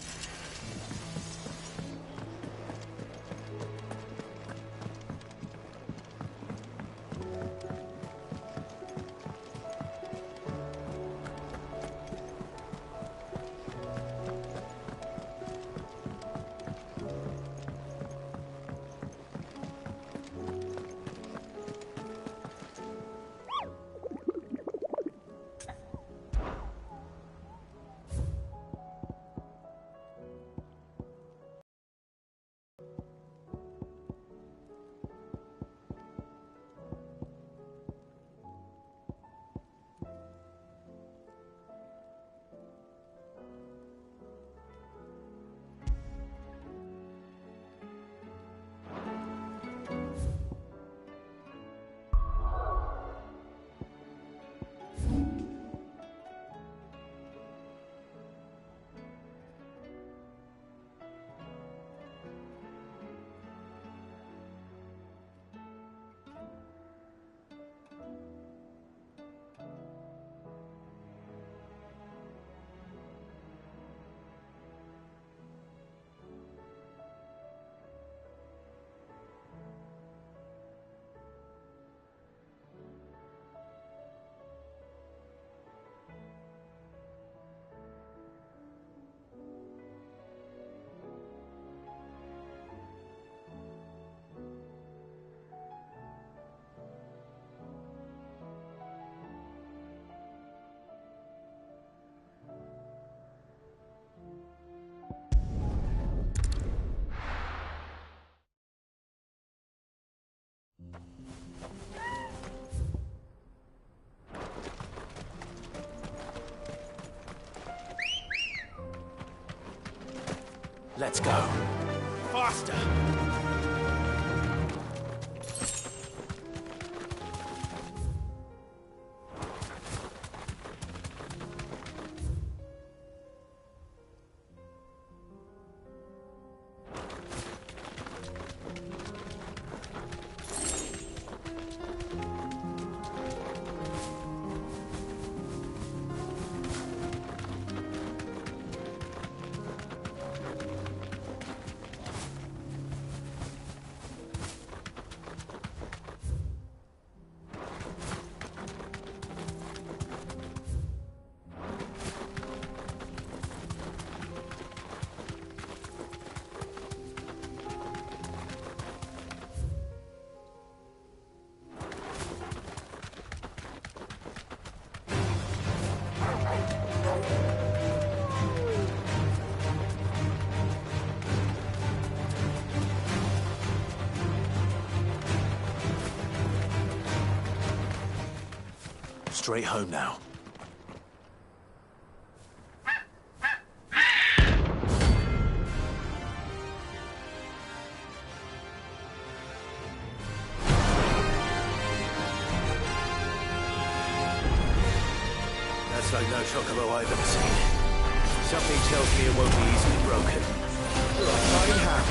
Let's go. Faster! Straight home now. Looks like no chocobo I've ever seen. Something tells me it won't be easily broken. Fine how.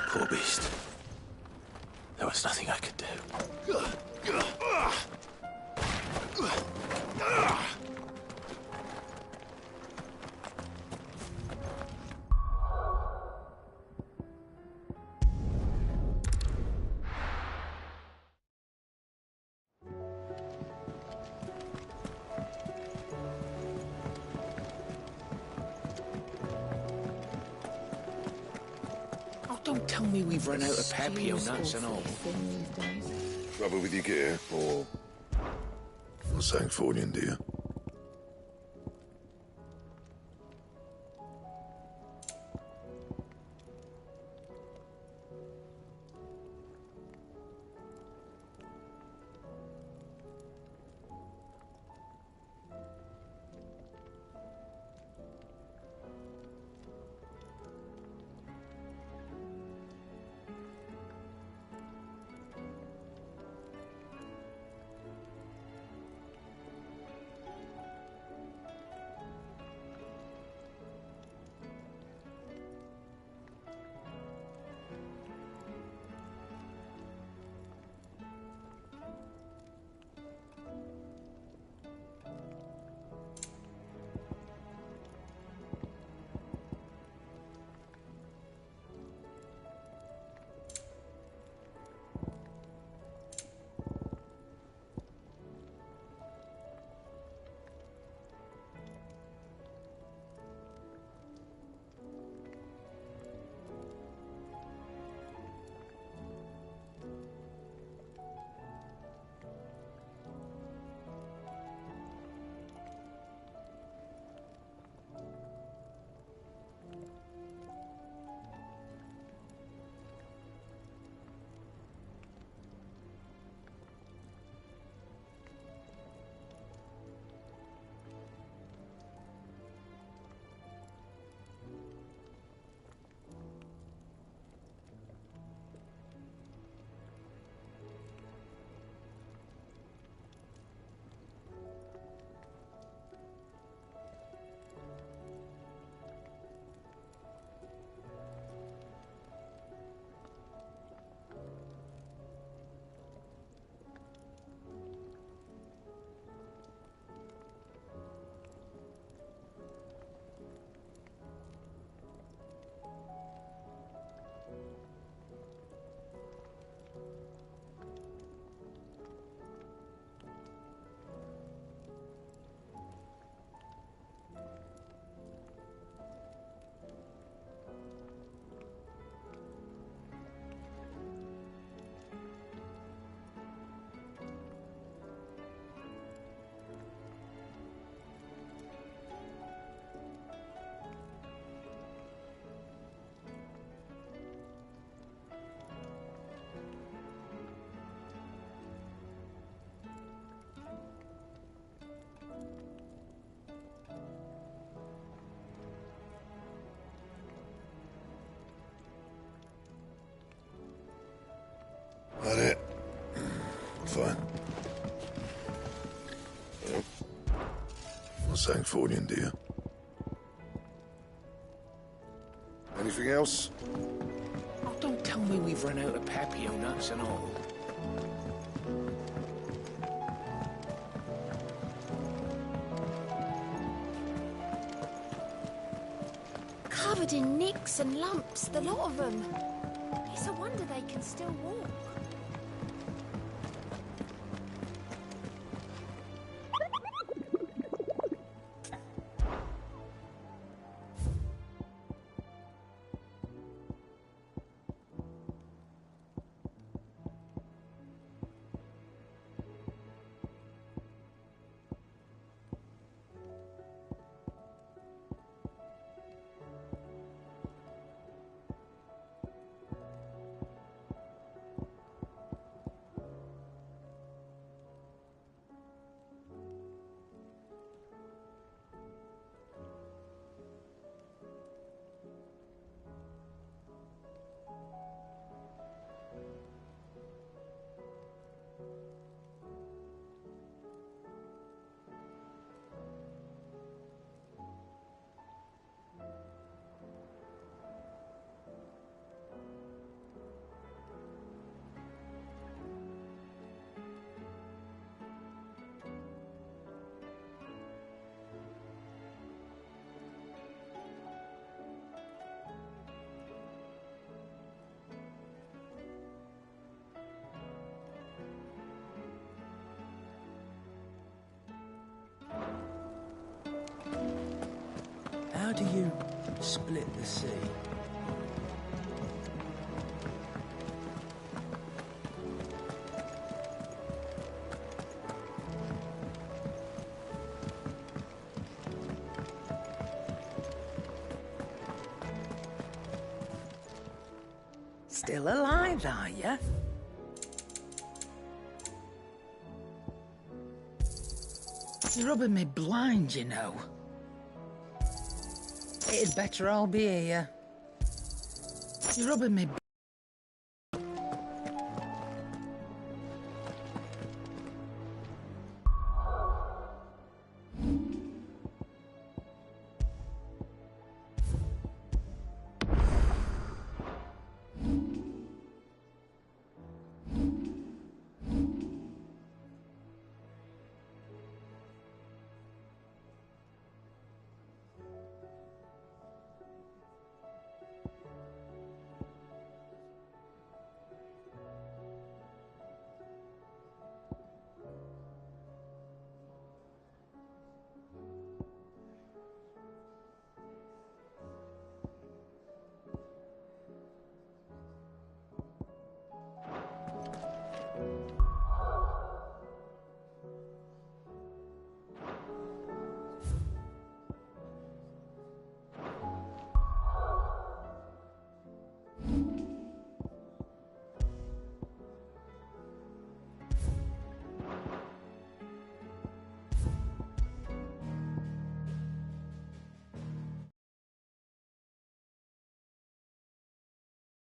Poor beast. There was nothing I could do. Oh, don't tell me we've run out of Papio nuts and all. Trouble with your gear, or Sancthornian, dear? That it? Fine. Yep. Sancthornian, dear. Anything else? Oh, don't tell me we've run out of Papio nuts and all. Covered in nicks and lumps, the lot of them. It's a wonder they can still walk. do you split the sea? Still alive, are you? You're rubbing me blind, you know. It'd better all be here. You're rubbing me